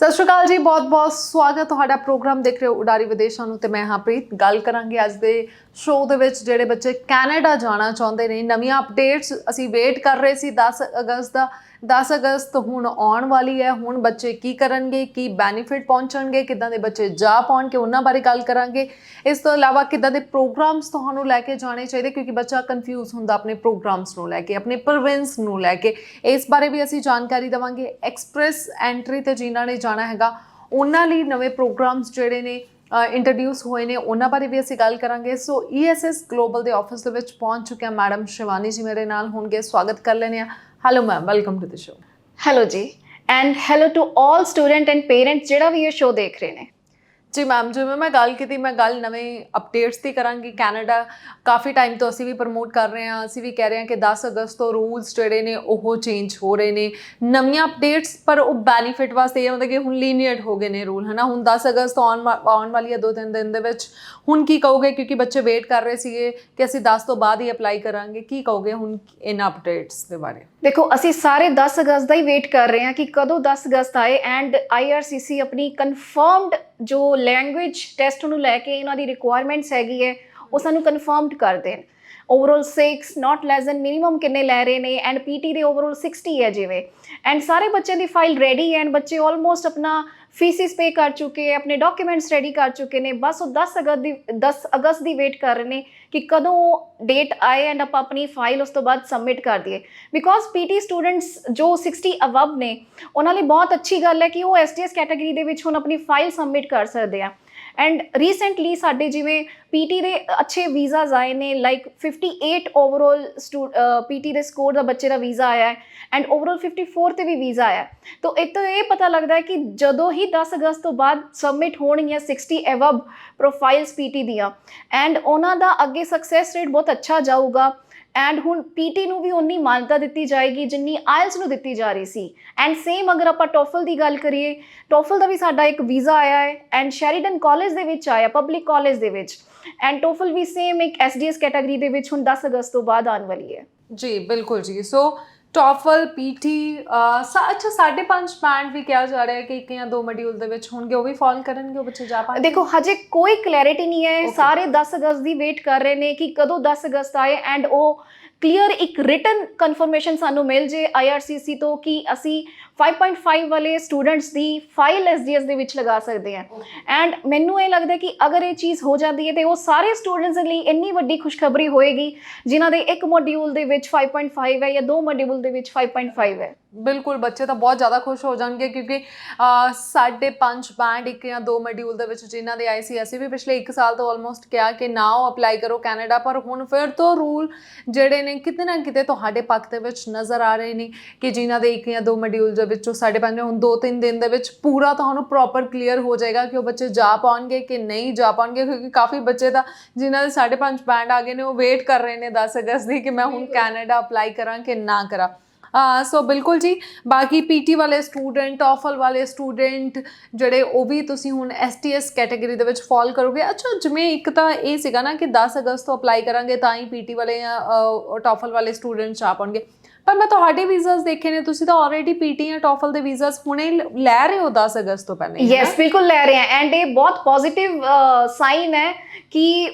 सत श्री अकाल जी, बहुत बहुत स्वागत तुहाडा प्रोग्राम देख रहे हो उडारी विदेशों ते मैं हाँ प्रीत। गल करांगे अज दे शो दे विच जिहड़े बच्चे कैनेडा जाना चाहुंदे ने, नवीं अपडेट्स असीं वेट कर रहे सी 10 अगस्त दा। 10 अगस्त हुण आउण वाली है। हुण बच्चे की करनगे, की बैनीफिट पहुंचणगे, किदां दे बच्चे जा पाउणगे, उन्हां बारे गल करांगे। इस तो इलावा किदां दे प्रोग्राम्स तुहानूं लैके जाने चाहिए, क्योंकि बच्चा कन्फ्यूज हुंदा अपने प्रोग्राम्स नूं लैके, अपने प्रोविंस नूं लैके। इस बारे भी असीं जानकारी देवांगे। एक्सप्रैस एंट्री ते जिन्हां ने जाना हैगा उन्हां लई नवें प्रोग्राम्स जिहड़े ने इंट्रोड्यूस होए ने, उन्हां बारे भी असीं गल करांगे। सो ESS ग्लोबल दे ऑफिस दे विच पहुंच चुके हैं मैडम शिवानी जी मेरे नाल होणगे। स्वागत कर लैने आ। Hello ma'am, welcome to the show. Hello जी, and hello to all student and parents जिहड़ा भी ये शो देख रहे हैं। जी मैम, जिवें मैं गल की, मैं गल नवें अपडेट्स की करांगी। कैनेडा काफ़ी टाइम तो असीं भी प्रमोट कर रहे हैं, असीं भी कह रहे हैं कि 10 अगस्त तो रूल्स जिहड़े ने ओह चेंज हो रहे ने, नवीं अपडेट्स, पर वो बैनीफिट वास्ते मतलब कि हुण लीनियट हो गए ने रूल, है ना। हुण 10 अगस्त आउण वाली है 2-3 दिन दे विच। हुण की कहोगे, क्योंकि बच्चे वेट कर रहे सीगे कि असीं 10 तो बाद ही अप्लाई करांगे, की कहोगे हुण इन्हां अपडेट्स दे बारे? देखो, असी सारे 10 अगस्त का ही वेट कर रहे हैं कि कदों 10 अगस्त आए एंड IRCC अपनी कन्फर्म्ड जो लैंग्वेज टेस्ट ਨੂੰ ਲੈ ਕੇ ਇਹਨਾਂ ਦੀ ਰਿਕੁਆਇਰਮੈਂਟਸ ਹੈਗੀ ਹੈ ਉਹ ਸਾਨੂੰ ਕਨਫਰਮਡ ਕਰ ਦੇਣ। Overall 6 not less than minimum किन्ने लै रहे ने एंड PT ਦੇ ओवरऑल 60 है जिवें एंड सारे बच्चों की फाइल रेडी है एंड बच्चे ऑलमोस्ट अपना फीसिस पे कर चुके हैं, अपने डॉक्यूमेंट्स रेडी कर चुके हैं। बस वो 10 अगस्त की वेट कर रहे हैं कि कदों डेट आए एंड आप अपनी फाइल उस तो बाद सबमिट कर दिए। बिकॉज PT स्टूडेंट्स जो 60 अबव ने उन्होंने बहुत अच्छी गल है कि वो STS कैटेगरी ਦੇ ਵਿੱਚ ਹੁਣ अपनी फाइल सबमिट कर सकते हैं। एंड रीसेंटली साडे जिवें PT ਦੇ अच्छे वीज़ाज आए ने, लाइक 58 ओवरऑल PT ਦੇ स्कोर ਦਾ ਬੱਚੇ ਦਾ ਵੀਜ਼ਾ ਆਇਆ ਹੈ एंड ओवरऑल 54 ਤੇ ਵੀ ਵੀਜ਼ਾ ਆਇਆ। तो एक तो ये पता लगता है कि ਜਦੋਂ ही 10 अगस्त तो बाद सबमिट ਹੋਣਗੀਆਂ 60 एवब प्रोफाइल्स PT ਦੀਆਂ एंड ਉਹਨਾਂ ਦਾ ਅੱਗੇ सक्सैस रेट बहुत अच्छा जाऊगा एंड हुण PT ਨੂੰ भी उन्नी मान्यता दी जाएगी जिन्नी IELTS ਨੂੰ ਦਿੱਤੀ जा रही सी। एंड सेम अगर ਆਪਾਂ TOEFL ਦੀ ਗੱਲ ਕਰੀਏ, TOEFL ਦਾ ਵੀ ਸਾਡਾ ਇੱਕ ਵੀਜ਼ਾ ਆਇਆ ਹੈ एंड शेरिडन ਕਾਲਜ ਦੇ ਵਿੱਚ ਆਇਆ, ਪਬਲਿਕ ਕਾਲਜ ਦੇ ਵਿੱਚ। एंड TOEFL भी सेम एक SDS कैटेगरी ਦੇ ਵਿੱਚ ਹੁਣ 10 अगस्त ਤੋਂ ਬਾਅਦ ਆਉਣ वाली है। जी बिल्कुल जी। सो TOEFL PT अच्छा 5.5 बैंड भी कहा जा रहा है कि 1 या 2 मॉड्यूल ਦੇ ਵਿੱਚ ਹੋਣਗੇ, ਉਹ ਵੀ ਫਾਲ ਕਰਨਗੇ, ਉਹ ਬੱਚੇ ਜਾ ਪਾਣਗੇ। देखो हजे कोई क्लैरिटी नहीं है। okay. सारे 10 अगस्त की वेट कर रहे हैं कि कदों 10 अगस्त आए एंड वो क्लीयर एक रिटन कन्फर्मेशन सानू मिल जे IRCC तो कि असी 5.5 वाले स्टूडेंट्स की फाइल SDS ਦੇ ਵਿੱਚ लगा सकते हैं। एंड मैनू ये लगता है कि अगर ये चीज़ हो जाती है तो वो सारे स्टूडेंट्स के लिए इन्नी वड्डी खुशखबरी होएगी जिन्हों के एक मॉड्यूल ਦੇ ਵਿੱਚ 5.5 है या 2 मॉड्यूल ਦੇ ਵਿੱਚ 5.5 है। बिल्कुल, बच्चे तो बहुत ज़्यादा खुश हो जाएंगे, क्योंकि 5.5 बैंड 1 या 2 मॉड्यूल ਦੇ ਵਿੱਚ जिन्हों के आए सी, असीं भी पिछले 1 साल तो ऑलमोस्ट कहा कि ना अप्लाई करो कैनेडा, पर हुण फिर तो रूल ਜਿਹੜੇ ਨੇ ਕਿਤੇ ਨਾ ਕਿਤੇ ਤੁਹਾਡੇ ਪੱਖ ਦੇ ਵਿੱਚ ਨਜ਼ਰ ਆ ਰਹੇ ਨੇ ਕਿ ਜਿਨ੍ਹਾਂ ਦੇ 1 ਜਾਂ 2 ਮੋਡਿਊਲ ਦੇ ਵਿੱਚੋਂ 5.5 ਹੁਣ 2-3 ਦਿਨ ਦੇ ਵਿੱਚ ਪੂਰਾ ਤੁਹਾਨੂੰ ਪ੍ਰੋਪਰ ਕਲੀਅਰ ਹੋ ਜਾਏਗਾ ਕਿ ਉਹ ਬੱਚੇ ਜਾ ਪਾਉਣਗੇ ਕਿ ਨਹੀਂ ਜਾ ਪਾਉਣਗੇ। ਕਿਉਂਕਿ ਕਾਫੀ ਬੱਚੇ ਤਾਂ ਜਿਨ੍ਹਾਂ ਦੇ 5.5 ਬੈਂਡ ਆ ਗਏ ਨੇ ਉਹ ਵੇਟ ਕਰ ਰਹੇ ਨੇ 10 ਅਗਸਤ ਦੀ ਕਿ ਮੈਂ ਹੁਣ ਕੈਨੇਡਾ ਅਪਲਾਈ ਕਰਾਂ ਕਿ ਨਾ ਕਰਾਂ। सो बिल्कुल जी, बाकी PT वाले स्टूडेंट, TOEFL वाले स्टूडेंट ਜਿਹੜੇ ਉਹ ਵੀ ਤੁਸੀਂ ਹੁਣ STS ਕੈਟਾਗਰੀ ਦੇ ਵਿੱਚ ਫਾਲ ਕਰੋਗੇ। ਅੱਛਾ, ਜਿਵੇਂ ਇੱਕ ਤਾਂ ਇਹ ਸੀਗਾ ਨਾ ਕਿ 10 ਅਗਸਤ ਤੋਂ ਅਪਲਾਈ ਕਰਾਂਗੇ ਤਾਂ ਹੀ PT ਵਾਲੇ ਜਾਂ TOEFL ਵਾਲੇ ਸਟੂਡੈਂਟਸ ਆ ਪਾਉਣਗੇ, ਪਰ ਮੈਂ ਤੁਹਾਡੇ ਵੀਜ਼ਾਸ ਦੇਖੇ ਨੇ, ਤੁਸੀਂ ਤਾਂ ਆਲਰੇਡੀ PT ਜਾਂ TOEFL ਦੇ ਵੀਜ਼ਾਸ ਹੁਣੇ ਲੈ ਰਹੇ ਹੋ 10 ਅਗਸਤ ਤੋਂ ਪਹਿਲਾਂ। यस, बिल्कुल ले रहे हैं एंड ये बहुत पॉजिटिव साइन है कि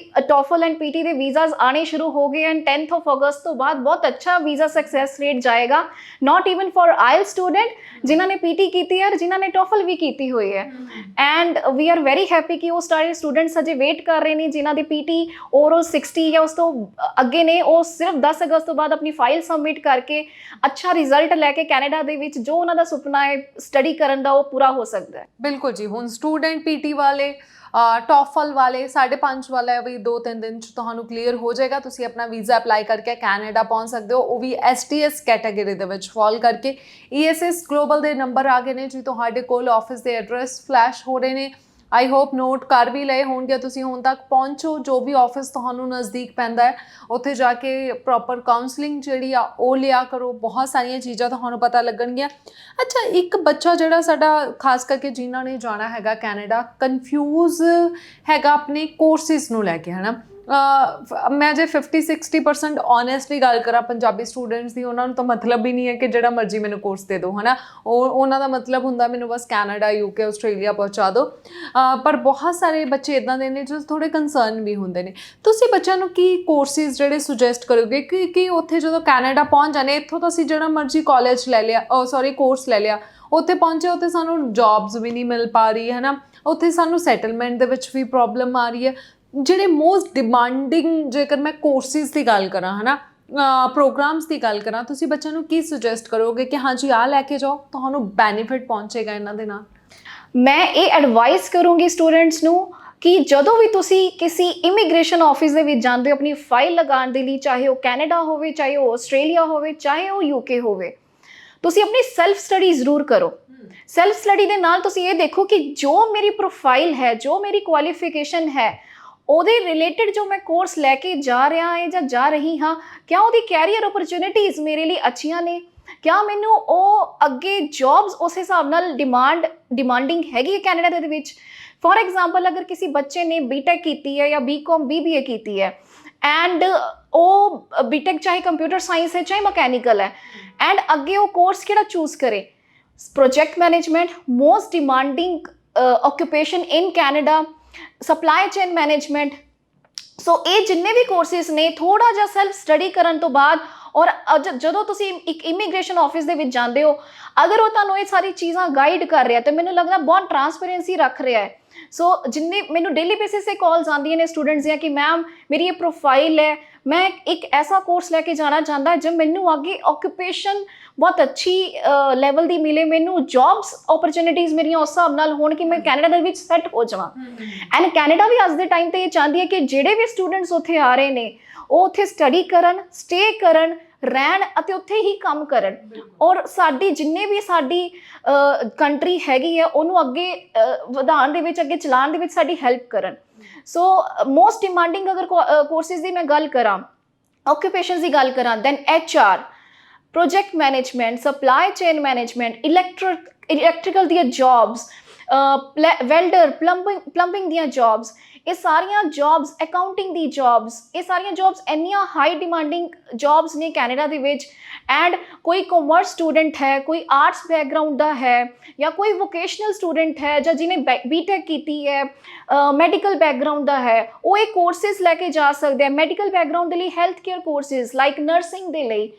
TOEFL एंड PT ਦੇ ਵੀਜ਼ਾਸ ਆਣੇ ਸ਼ੁਰੂ ਹੋ ਗਏ एंड 10th of अगस्त ਤੋਂ ਬਾਅਦ ਬਹੁਤ ਅੱਛਾ ਵੀਜ਼ਾ सक्सैस रेट जाएगा, not even for IELTS student जिन्होंने PT की है और जिन्होंने TOEFL भी की हुई है। And we are very happy कि वो सारे स्टूडेंट्स अजे वेट कर रहे हैं जिन्हों की PT ओवरऑल 60 या उस तो अगे ने, वो सिर्फ 10 अगस्त तो बाद अपनी फाइल सबमिट करके अच्छा रिजल्ट लैके कैनेडा ਦੇ ਵਿੱਚ जो उन्होंने सुपना है स्टडी करने का वो पूरा हो सकता है। बिल्कुल जी, हुण स्टूडेंट PT वाले TOEFL वाले 5.5 वाला भी 2-3 दिन ਚ ਤੁਹਾਨੂੰ ਕਲੀਅਰ ਹੋ ਜਾਏਗਾ। ਤੁਸੀਂ ਆਪਣਾ ਵੀਜ਼ਾ ਅਪਲਾਈ ਕਰਕੇ ਕੈਨੇਡਾ ਪਹੁੰਚ ਸਕਦੇ ਹੋ, ਉਹ ਵੀ STS ਕੈਟਾਗਰੀ ਦੇ ਵਿੱਚ ਫਾਲ ਕਰਕੇ। ESS ਗਲੋਬਲ ਦੇ ਨੰਬਰ ਆ ਗਏ ਨੇ ਜੀ ਤੁਹਾਡੇ ਕੋਲ, ਆਫਿਸ ਦੇ ਐਡਰੈਸ ਫਲੈਸ਼ ਹੋ ਰਹੇ ਨੇ। आई होप नोट कर भी लए होंगे तुसीं, हुण तक पहुँचो जो भी ऑफिस तुहानूं नज़दीक पैंदा है उत्थे जाके प्रॉपर काउंसलिंग जिहड़ी आ ओह लिया करो, बहुत सारियां चीज़ां तुहानूं पता लगणगीਆਂ। अच्छा, एक बच्चा जिहड़ा साडा खास करके जिन्हां ने जाना हैगा कैनेडा, कन्फ्यूज़ हैगा अपने कोर्सिस नूं लैके, है ना। ਮੈਂ ਜੇ 50-60% ਓਨੈਸਟਲੀ ਗੱਲ ਕਰਾਂ ਪੰਜਾਬੀ ਸਟੂਡੈਂਟਸ ਦੀ, ਉਹਨਾਂ ਨੂੰ ਤਾਂ ਮਤਲਬ ਹੀ ਨਹੀਂ ਹੈ ਕਿ ਜਿਹੜਾ ਮਰਜ਼ੀ ਮੈਨੂੰ ਕੋਰਸ ਦੇ ਦਿਓ, ਹੈ ਨਾ। ਉਹਨਾਂ ਦਾ ਮਤਲਬ ਹੁੰਦਾ ਮੈਨੂੰ ਬਸ ਕੈਨੇਡਾ, ਯੂਕੇ, ਆਸਟ੍ਰੇਲੀਆ ਪਹੁੰਚਾ ਦਿਓ। ਪਰ ਬਹੁਤ ਸਾਰੇ ਬੱਚੇ ਇੱਦਾਂ ਦੇ ਨੇ ਜੋ ਥੋੜ੍ਹੇ ਕੰਸਰਨ ਵੀ ਹੁੰਦੇ ਨੇ। ਤੁਸੀਂ ਬੱਚਿਆਂ ਨੂੰ ਕੀ ਕੋਰਸਿਸ ਜਿਹੜੇ ਸੁਜੈਸਟ ਕਰੋਗੇ ਕਿ ਉੱਥੇ ਜਦੋਂ ਕੈਨੇਡਾ ਪਹੁੰਚ ਜਾਣੇ, ਇੱਥੋਂ ਤਾਂ ਅਸੀਂ ਜਿਹੜਾ ਮਰਜ਼ੀ ਕਾਲਜ ਲੈ ਲਿਆ, ਕੋਰਸ ਲੈ ਲਿਆ, ਉੱਥੇ ਪਹੁੰਚੇ ਉੱਥੇ ਸਾਨੂੰ ਜੌਬਸ ਵੀ ਨਹੀਂ ਮਿਲ ਪਾ ਰਹੀ, ਹੈ ਨਾ। ਉੱਥੇ ਸਾਨੂੰ ਸੈਟਲਮੈਂਟ ਦੇ ਵਿੱਚ ਵੀ ਪ੍ਰੋਬਲਮ ਆ ਰਹੀ ਹੈ। ਜਿਹੜੇ ਮੋਸਟ ਡਿਮਾਂਡਿੰਗ, ਜੇਕਰ ਮੈਂ ਕੋਰਸਿਸ ਦੀ ਗੱਲ ਕਰਾਂ, ਹੈ ਨਾ, ਪ੍ਰੋਗਰਾਮਸ ਦੀ ਗੱਲ ਕਰਾਂ, ਤੁਸੀਂ ਬੱਚਿਆਂ ਨੂੰ ਕੀ ਸੁਜੈਸਟ ਕਰੋਗੇ ਕਿ ਹਾਂਜੀ ਆਹ ਲੈ ਕੇ ਜਾਓ, ਤੁਹਾਨੂੰ ਬੈਨੀਫਿਟ ਪਹੁੰਚੇਗਾ ਇਹਨਾਂ ਦੇ ਨਾਲ? ਮੈਂ ਇਹ ਐਡਵਾਈਸ ਕਰੂੰਗੀ ਸਟੂਡੈਂਟਸ ਨੂੰ ਕਿ ਜਦੋਂ ਵੀ ਤੁਸੀਂ ਕਿਸੇ ਇਮੀਗ੍ਰੇਸ਼ਨ ਆਫਿਸ ਦੇ ਵਿੱਚ ਜਾਂਦੇ ਹੋ ਆਪਣੀ ਫਾਈਲ ਲਗਾਉਣ ਦੇ ਲਈ, ਚਾਹੇ ਉਹ ਕੈਨੇਡਾ ਹੋਵੇ, ਚਾਹੇ ਉਹ ਆਸਟ੍ਰੇਲੀਆ ਹੋਵੇ, ਚਾਹੇ ਉਹ ਯੂਕੇ ਹੋਵੇ, ਤੁਸੀਂ ਆਪਣੀ ਸੈਲਫ ਸਟੱਡੀ ਜ਼ਰੂਰ ਕਰੋ। ਸੈਲਫ ਸਟੱਡੀ ਦੇ ਨਾਲ ਤੁਸੀਂ ਇਹ ਦੇਖੋ ਕਿ ਜੋ ਮੇਰੀ ਪ੍ਰੋਫਾਈਲ ਹੈ, ਜੋ ਮੇਰੀ ਕੁਆਲੀਫਿਕੇਸ਼ਨ ਹੈ, ਉਹਦੇ ਰਿਲੇਟਡ ਜੋ ਮੈਂ ਕੋਰਸ ਲੈ ਕੇ ਜਾ ਰਿਹਾ ਹਾਂ ਜਾਂ ਜਾ ਰਹੀ ਹਾਂ, ਕਿਆ ਉਹਦੀ ਕੈਰੀਅਰ ਓਪਰਚੁਨਿਟੀਜ਼ ਮੇਰੇ ਲਈ ਅੱਛੀਆਂ ਨੇ? ਕਿਆ ਮੈਨੂੰ ਉਹ ਅੱਗੇ ਜੌਬਸ ਉਸ ਹਿਸਾਬ ਨਾਲ ਡਿਮਾਂਡਿੰਗ ਹੈਗੀ ਹੈ ਕੈਨੇਡਾ ਦੇ ਵਿੱਚ? ਫੋਰ ਐਗਜ਼ਾਮਪਲ, ਅਗਰ ਕਿਸੇ ਬੱਚੇ ਨੇ ਬੀਟੈਕ ਕੀਤੀ ਹੈ ਜਾਂ ਬੀਕਾਮ BBA ਕੀਤੀ ਹੈ, ਐਂਡ ਉਹ ਬੀਟੈਕ ਚਾਹੇ ਕੰਪਿਊਟਰ ਸਾਇੰਸ ਹੈ ਚਾਹੇ ਮਕੈਨੀਕਲ ਹੈ, ਐਂਡ ਅੱਗੇ ਉਹ ਕੋਰਸ ਕਿਹੜਾ ਚੂਜ਼ ਕਰੇ? Project management, most demanding occupation in Canada, supply chain management. So ਇਹ ਜਿੰਨੇ ਵੀ ਕੋਰਸਿਸ ਨੇ, ਥੋੜਾ ਜਿਹਾ ਸੈਲਫ ਸਟੱਡੀ ਕਰਨ ਤੋਂ ਬਾਅਦ, ਔਰ ਜਦੋਂ ਤੁਸੀਂ ਇੱਕ ਇਮੀਗ੍ਰੇਸ਼ਨ ਆਫਿਸ ਦੇ ਵਿੱਚ ਜਾਂਦੇ ਹੋ, ਅਗਰ ਉਹ ਤੁਹਾਨੂੰ ਇਹ ਸਾਰੀ ਚੀਜ਼ਾਂ ਗਾਈਡ ਕਰ ਰਿਹਾ ਤੇ ਮੈਨੂੰ ਲੱਗਦਾ ਬਹੁਤ ਟਰਾਂਸਪੇਰੈਂਸੀ ਰੱਖ ਰਿਹਾ ਹੈ। ਸੋ ਜਿੰਨੇ ਮੈਨੂੰ ਡੇਲੀ ਬੇਸਿਸ 'ਤੇ ਕਾਲਸ ਆਉਂਦੀਆਂ ਨੇ ਸਟੂਡੈਂਟਸ ਦੀਆਂ ਕਿ ਮੈਮ ਮੇਰੀ ਇਹ ਪ੍ਰੋਫਾਈਲ ਹੈ, ਮੈਂ ਇੱਕ ਐਸਾ ਕੋਰਸ ਲੈ ਕੇ ਜਾਣਾ ਚਾਹੁੰਦਾ ਜੋ ਮੈਨੂੰ ਅੱਗੇ ਆਕੂਪੇਸ਼ਨ ਬਹੁਤ ਅੱਛੀ ਲੈਵਲ ਦੀ ਮਿਲੇ, ਮੈਨੂੰ ਜੌਬਸ ਓਪਰਚੁਨਿਟੀਜ਼ ਮੇਰੀਆਂ ਉਸ ਹਿਸਾਬ ਨਾਲ ਹੋਣ ਕਿ ਮੈਂ ਕੈਨੇਡਾ ਦੇ ਵਿੱਚ ਸੈੱਟ ਹੋ ਜਾਵਾਂ। ਐਂਡ ਕੈਨੇਡਾ ਵੀ ਅੱਜ ਦੇ ਟਾਈਮ ਤੇ ਇਹ ਚਾਹੁੰਦੀ ਹੈ ਕਿ ਜਿਹੜੇ ਵੀ ਸਟੂਡੈਂਟਸ ਉੱਥੇ ਆ ਰਹੇ ਨੇ ਉਹ ਉੱਥੇ ਸਟੱਡੀ ਕਰਨ, ਸਟੇ ਕਰਨ, ਰਹਿਣ ਅਤੇ ਉੱਥੇ ਹੀ ਕੰਮ ਕਰਨ, ਔਰ ਸਾਡੀ ਜਿੰਨੇ ਵੀ ਸਾਡੀ ਕੰਟਰੀ ਹੈਗੀ ਹੈ ਉਹਨੂੰ ਅੱਗੇ ਵਧਾਉਣ ਦੇ ਵਿੱਚ, ਅੱਗੇ ਚਲਾਉਣ ਦੇ ਵਿੱਚ ਸਾਡੀ ਹੈਲਪ ਕਰਨ। ਸੋ ਮੋਸਟ ਡਿਮਾਂਡਿੰਗ ਅਗਰ ਕੋਰਸਿਸ ਦੀ ਮੈਂ ਗੱਲ ਕਰਾਂ, ਆਕੂਪੇਸ਼ਨਸ ਦੀ ਗੱਲ ਕਰਾਂ, then HR, project management, supply chain management, electrical ਦੀਆਂ ਜੌਬਸ, ਵੈਲਡਰ, ਪਲੰਬਿੰਗ ਦੀਆਂ ਜੌਬਸ, ਇਹ ਸਾਰੀਆਂ ਜੌਬਸ, ਅਕਾਊਂਟਿੰਗ ਦੀ ਜੌਬਸ, ਇਹ ਸਾਰੀਆਂ ਜੌਬਸ ਇੰਨੀਆਂ ਹਾਈ ਡਿਮਾਂਡਿੰਗ ਜੌਬਸ ਨੇ ਕੈਨੇਡਾ ਦੇ ਵਿੱਚ। ਐਂਡ ਕੋਈ ਕਾਮਰਸ ਸਟੂਡੈਂਟ ਹੈ, ਕੋਈ ਆਰਟਸ ਬੈਕਗਰਾਊਂਡ ਦਾ ਹੈ, ਜਾਂ ਕੋਈ ਵੋਕੇਸ਼ਨਲ ਸਟੂਡੈਂਟ ਹੈ, ਜਾਂ ਜਿਹਨੇ ਬੀਟੈਕ ਕੀਤੀ ਹੈ, ਮੈਡੀਕਲ ਬੈਕਗਰਾਊਂਡ ਦਾ ਹੈ, ਉਹ ਇਹ ਕੋਰਸਿਸ ਲੈ ਕੇ ਜਾ ਸਕਦੇ ਆ। ਮੈਡੀਕਲ ਬੈਕਗਰਾਊਂਡ ਦੇ ਲਈ health care courses, like nursing ਦੇ ਲਈ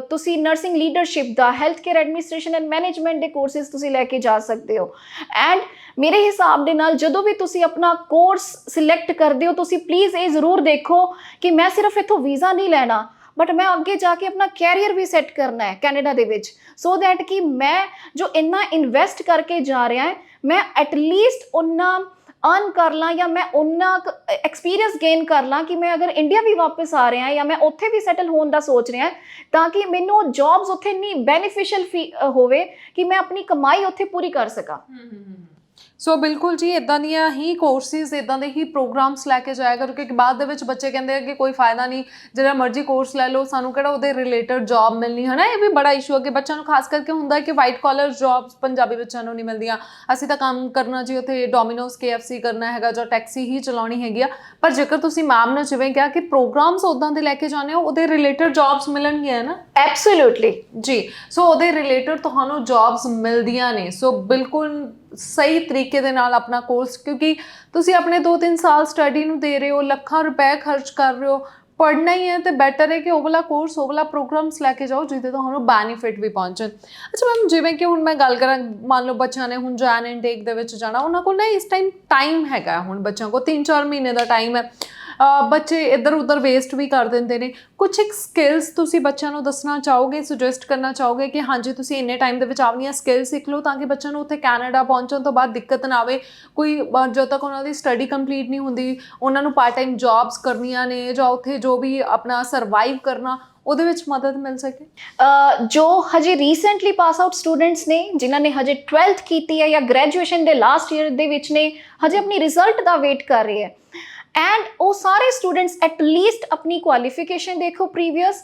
ਤੁਸੀਂ nursing leadership the, health care administration and management ਦੇ ਕੋਰਸਿਸ ਤੁਸੀਂ ਲੈ ਕੇ ਜਾ ਸਕਦੇ ਹੋ। ਐਂਡ ਮੇਰੇ ਹਿਸਾਬ ਦੇ ਨਾਲ ਜਦੋਂ ਵੀ ਤੁਸੀਂ ਆਪਣਾ ਕੋਰਸ ਸਿਲੈਕਟ ਕਰਦੇ ਹੋ, ਤੁਸੀਂ ਪਲੀਜ਼ ਇਹ ਜ਼ਰੂਰ ਦੇਖੋ ਕਿ ਮੈਂ ਸਿਰਫ ਇੱਥੋਂ ਵੀਜ਼ਾ ਨਹੀਂ ਲੈਣਾ, ਬਟ ਮੈਂ ਅੱਗੇ ਜਾ ਕੇ ਆਪਣਾ ਕੈਰੀਅਰ ਵੀ ਸੈੱਟ ਕਰਨਾ ਹੈ ਕੈਨੇਡਾ ਦੇ ਵਿੱਚ, ਸੋ ਦੈਟ ਕਿ ਮੈਂ ਜੋ ਇੰਨਾ ਇਨਵੈਸਟ ਕਰਕੇ ਜਾ ਰਿਹਾ ਹੈ, ਮੈਂ ਐਟਲੀਸਟ ਉਨਾ ਅਰਨ ਕਰ ਲਾਂ, ਜਾਂ ਮੈਂ ਉਨਾ ਐਕਸਪੀਰੀਅੰਸ ਗੇਨ ਕਰ ਲਾਂ ਕਿ ਮੈਂ ਅਗਰ ਇੰਡੀਆ ਵੀ ਵਾਪਸ ਆ ਰਿਹਾ ਜਾਂ ਮੈਂ ਉੱਥੇ ਵੀ ਸੈਟਲ ਹੋਣ ਦਾ ਸੋਚ ਰਿਹਾ, ਤਾਂ ਕਿ ਮੈਨੂੰ ਜੌਬਸ ਉੱਥੇ ਇੰਨੀ ਬੈਨੀਫੀਸ਼ੀਅਲ ਹੋਵੇ ਕਿ ਮੈਂ ਆਪਣੀ ਕਮਾਈ ਉੱਥੇ ਪੂਰੀ ਕਰ ਸਕਾਂ। ਸੋ ਬਿਲਕੁਲ ਜੀ, ਇੱਦਾਂ ਦੀਆਂ ਹੀ ਕੋਰਸਿਸ, ਇੱਦਾਂ ਦੇ ਹੀ ਪ੍ਰੋਗਰਾਮਸ ਲੈ ਕੇ ਜਾਇਆ ਕਰੋ, ਕਿਉਂਕਿ ਬਾਅਦ ਦੇ ਵਿੱਚ ਬੱਚੇ ਕਹਿੰਦੇ ਆ ਕਿ ਕੋਈ ਫਾਇਦਾ ਨਹੀਂ, ਜਿਹੜਾ ਮਰਜ਼ੀ ਕੋਰਸ ਲੈ ਲਓ, ਸਾਨੂੰ ਕਿਹੜਾ ਉਹਦੇ ਰਿਲੇਟਡ ਜੌਬ ਮਿਲਣੀ, ਹੈ ਨਾ। ਇਹ ਵੀ ਬੜਾ ਇਸ਼ੂ ਅੱਗੇ ਬੱਚਿਆਂ ਨੂੰ ਖਾਸ ਕਰਕੇ ਹੁੰਦਾ ਕਿ ਵਾਈਟ ਕਾਲਰ ਜੌਬਸ ਪੰਜਾਬੀ ਬੱਚਿਆਂ ਨੂੰ ਨਹੀਂ ਮਿਲਦੀਆਂ, ਅਸੀਂ ਤਾਂ ਕੰਮ ਕਰਨਾ ਜੀ ਉੱਥੇ ਡੋਮੀਨੋਜ਼ KFC ਕਰਨਾ ਹੈਗਾ ਜਾਂ ਟੈਕਸੀ ਹੀ ਚਲਾਉਣੀ ਹੈਗੀ ਆ। ਪਰ ਜੇਕਰ ਤੁਸੀਂ ਮੈਮ ਨੇ ਜਿਵੇਂ ਕਿਹਾ ਕਿ ਪ੍ਰੋਗਰਾਮਸ ਉੱਦਾਂ ਦੇ ਲੈ ਕੇ ਜਾਣੇ ਹੋ, ਉਹਦੇ ਰਿਲੇਟਡ ਜੌਬਸ ਮਿਲਣਗੀਆਂ ਨਾ। ਐਬਸੋਲੂਟਲੀ ਜੀ, ਸੋ ਉਹਦੇ ਰਿਲੇਟਡ ਤੁਹਾਨੂੰ ਜੌਬਸ ਮਿਲਦੀਆਂ ਨੇ। ਸੋ ਬਿਲਕੁਲ ਸਹੀ ਤਰੀਕੇ ਦੇ ਨਾਲ ਆਪਣਾ ਕੋਰਸ, ਕਿਉਂਕਿ ਤੁਸੀਂ ਆਪਣੇ 2-3 ਸਾਲ ਸਟੱਡੀ ਨੂੰ ਦੇ ਰਹੇ ਹੋ, ਲੱਖਾਂ ਰੁਪਏ ਖਰਚ ਕਰ ਰਹੇ ਹੋ, ਪੜ੍ਹਨਾ ਹੀ ਹੈ ਤੇ ਬੈਟਰ ਹੈ ਕਿ ਉਹ ਵਾਲਾ ਕੋਰਸ, ਉਹ ਵਾਲਾ ਪ੍ਰੋਗਰਾਮਸ ਲੈ ਕੇ ਜਾਓ ਜਿਹਦੇ ਤੁਹਾਨੂੰ ਬੈਨੀਫਿਟ ਵੀ ਪਹੁੰਚਣ। ਅੱਛਾ ਮੈਮ, ਜਿਵੇਂ ਕਿ ਹੁਣ ਮੈਂ ਗੱਲ ਕਰਾਂ, ਮੰਨ ਲਓ ਬੱਚਿਆਂ ਨੇ ਹੁਣ ਜੈਨ ਇਨਟੇਕ ਦੇ ਵਿੱਚ ਜਾਣਾ, ਉਹਨਾਂ ਕੋਲ ਨਾ ਇਸ ਟਾਈਮ ਹੈਗਾ, ਹੁਣ ਬੱਚਿਆਂ ਕੋਲ 3-4 ਮਹੀਨੇ ਦਾ ਟਾਈਮ ਹੈ, ਬੱਚੇ ਇੱਧਰ ਉੱਧਰ ਵੇਸਟ ਵੀ ਕਰ ਦਿੰਦੇ ਨੇ। ਕੁਛ ਇੱਕ ਸਕਿੱਲਸ ਤੁਸੀਂ ਬੱਚਿਆਂ ਨੂੰ ਦੱਸਣਾ ਚਾਹੋਗੇ, ਸੁਜੈਸਟ ਕਰਨਾ ਚਾਹੋਗੇ ਕਿ ਹਾਂਜੀ ਤੁਸੀਂ ਇੰਨੇ ਟਾਈਮ ਦੇ ਵਿੱਚ ਆਪਣੀਆਂ ਸਕਿੱਲ ਸਿੱਖ ਲਓ ਤਾਂ ਕਿ ਬੱਚਿਆਂ ਨੂੰ ਉੱਥੇ ਕੈਨੇਡਾ ਪਹੁੰਚਣ ਤੋਂ ਬਾਅਦ ਦਿੱਕਤ ਨਾ ਆਵੇ, ਕੋਈ ਜਦੋਂ ਤੱਕ ਉਹਨਾਂ ਦੀ ਸਟੱਡੀ ਕੰਪਲੀਟ ਨਹੀਂ ਹੁੰਦੀ, ਉਹਨਾਂ ਨੂੰ ਪਾਰਟ ਟਾਈਮ ਜੌਬਸ ਕਰਨੀਆਂ ਨੇ ਜਾਂ ਉੱਥੇ ਜੋ ਵੀ ਆਪਣਾ ਸਰਵਾਈਵ ਕਰਨਾ, ਉਹਦੇ ਵਿੱਚ ਮਦਦ ਮਿਲ ਸਕੇ। ਜੋ ਹਜੇ ਰੀਸੈਂਟਲੀ ਪਾਸ ਆਊਟ ਸਟੂਡੈਂਟਸ ਨੇ, ਜਿਨ੍ਹਾਂ ਨੇ ਹਜੇ 12th ਕੀਤੀ ਹੈ ਜਾਂ ਗ੍ਰੈਜੂਏਸ਼ਨ ਦੇ ਲਾਸਟ ਈਅਰ ਦੇ ਵਿੱਚ ਨੇ, ਹਜੇ ਆਪਣੀ ਰਿਜ਼ਲਟ ਦਾ ਵੇਟ ਕਰ ਰਹੇ ਹੈ, ਐਂਡ ਉਹ ਸਾਰੇ ਸਟੂਡੈਂਟਸ ਐਟਲੀਸਟ ਆਪਣੀ ਕੁਆਲੀਫਿਕੇਸ਼ਨ ਦੇਖੋ ਪ੍ਰੀਵੀਅਸ,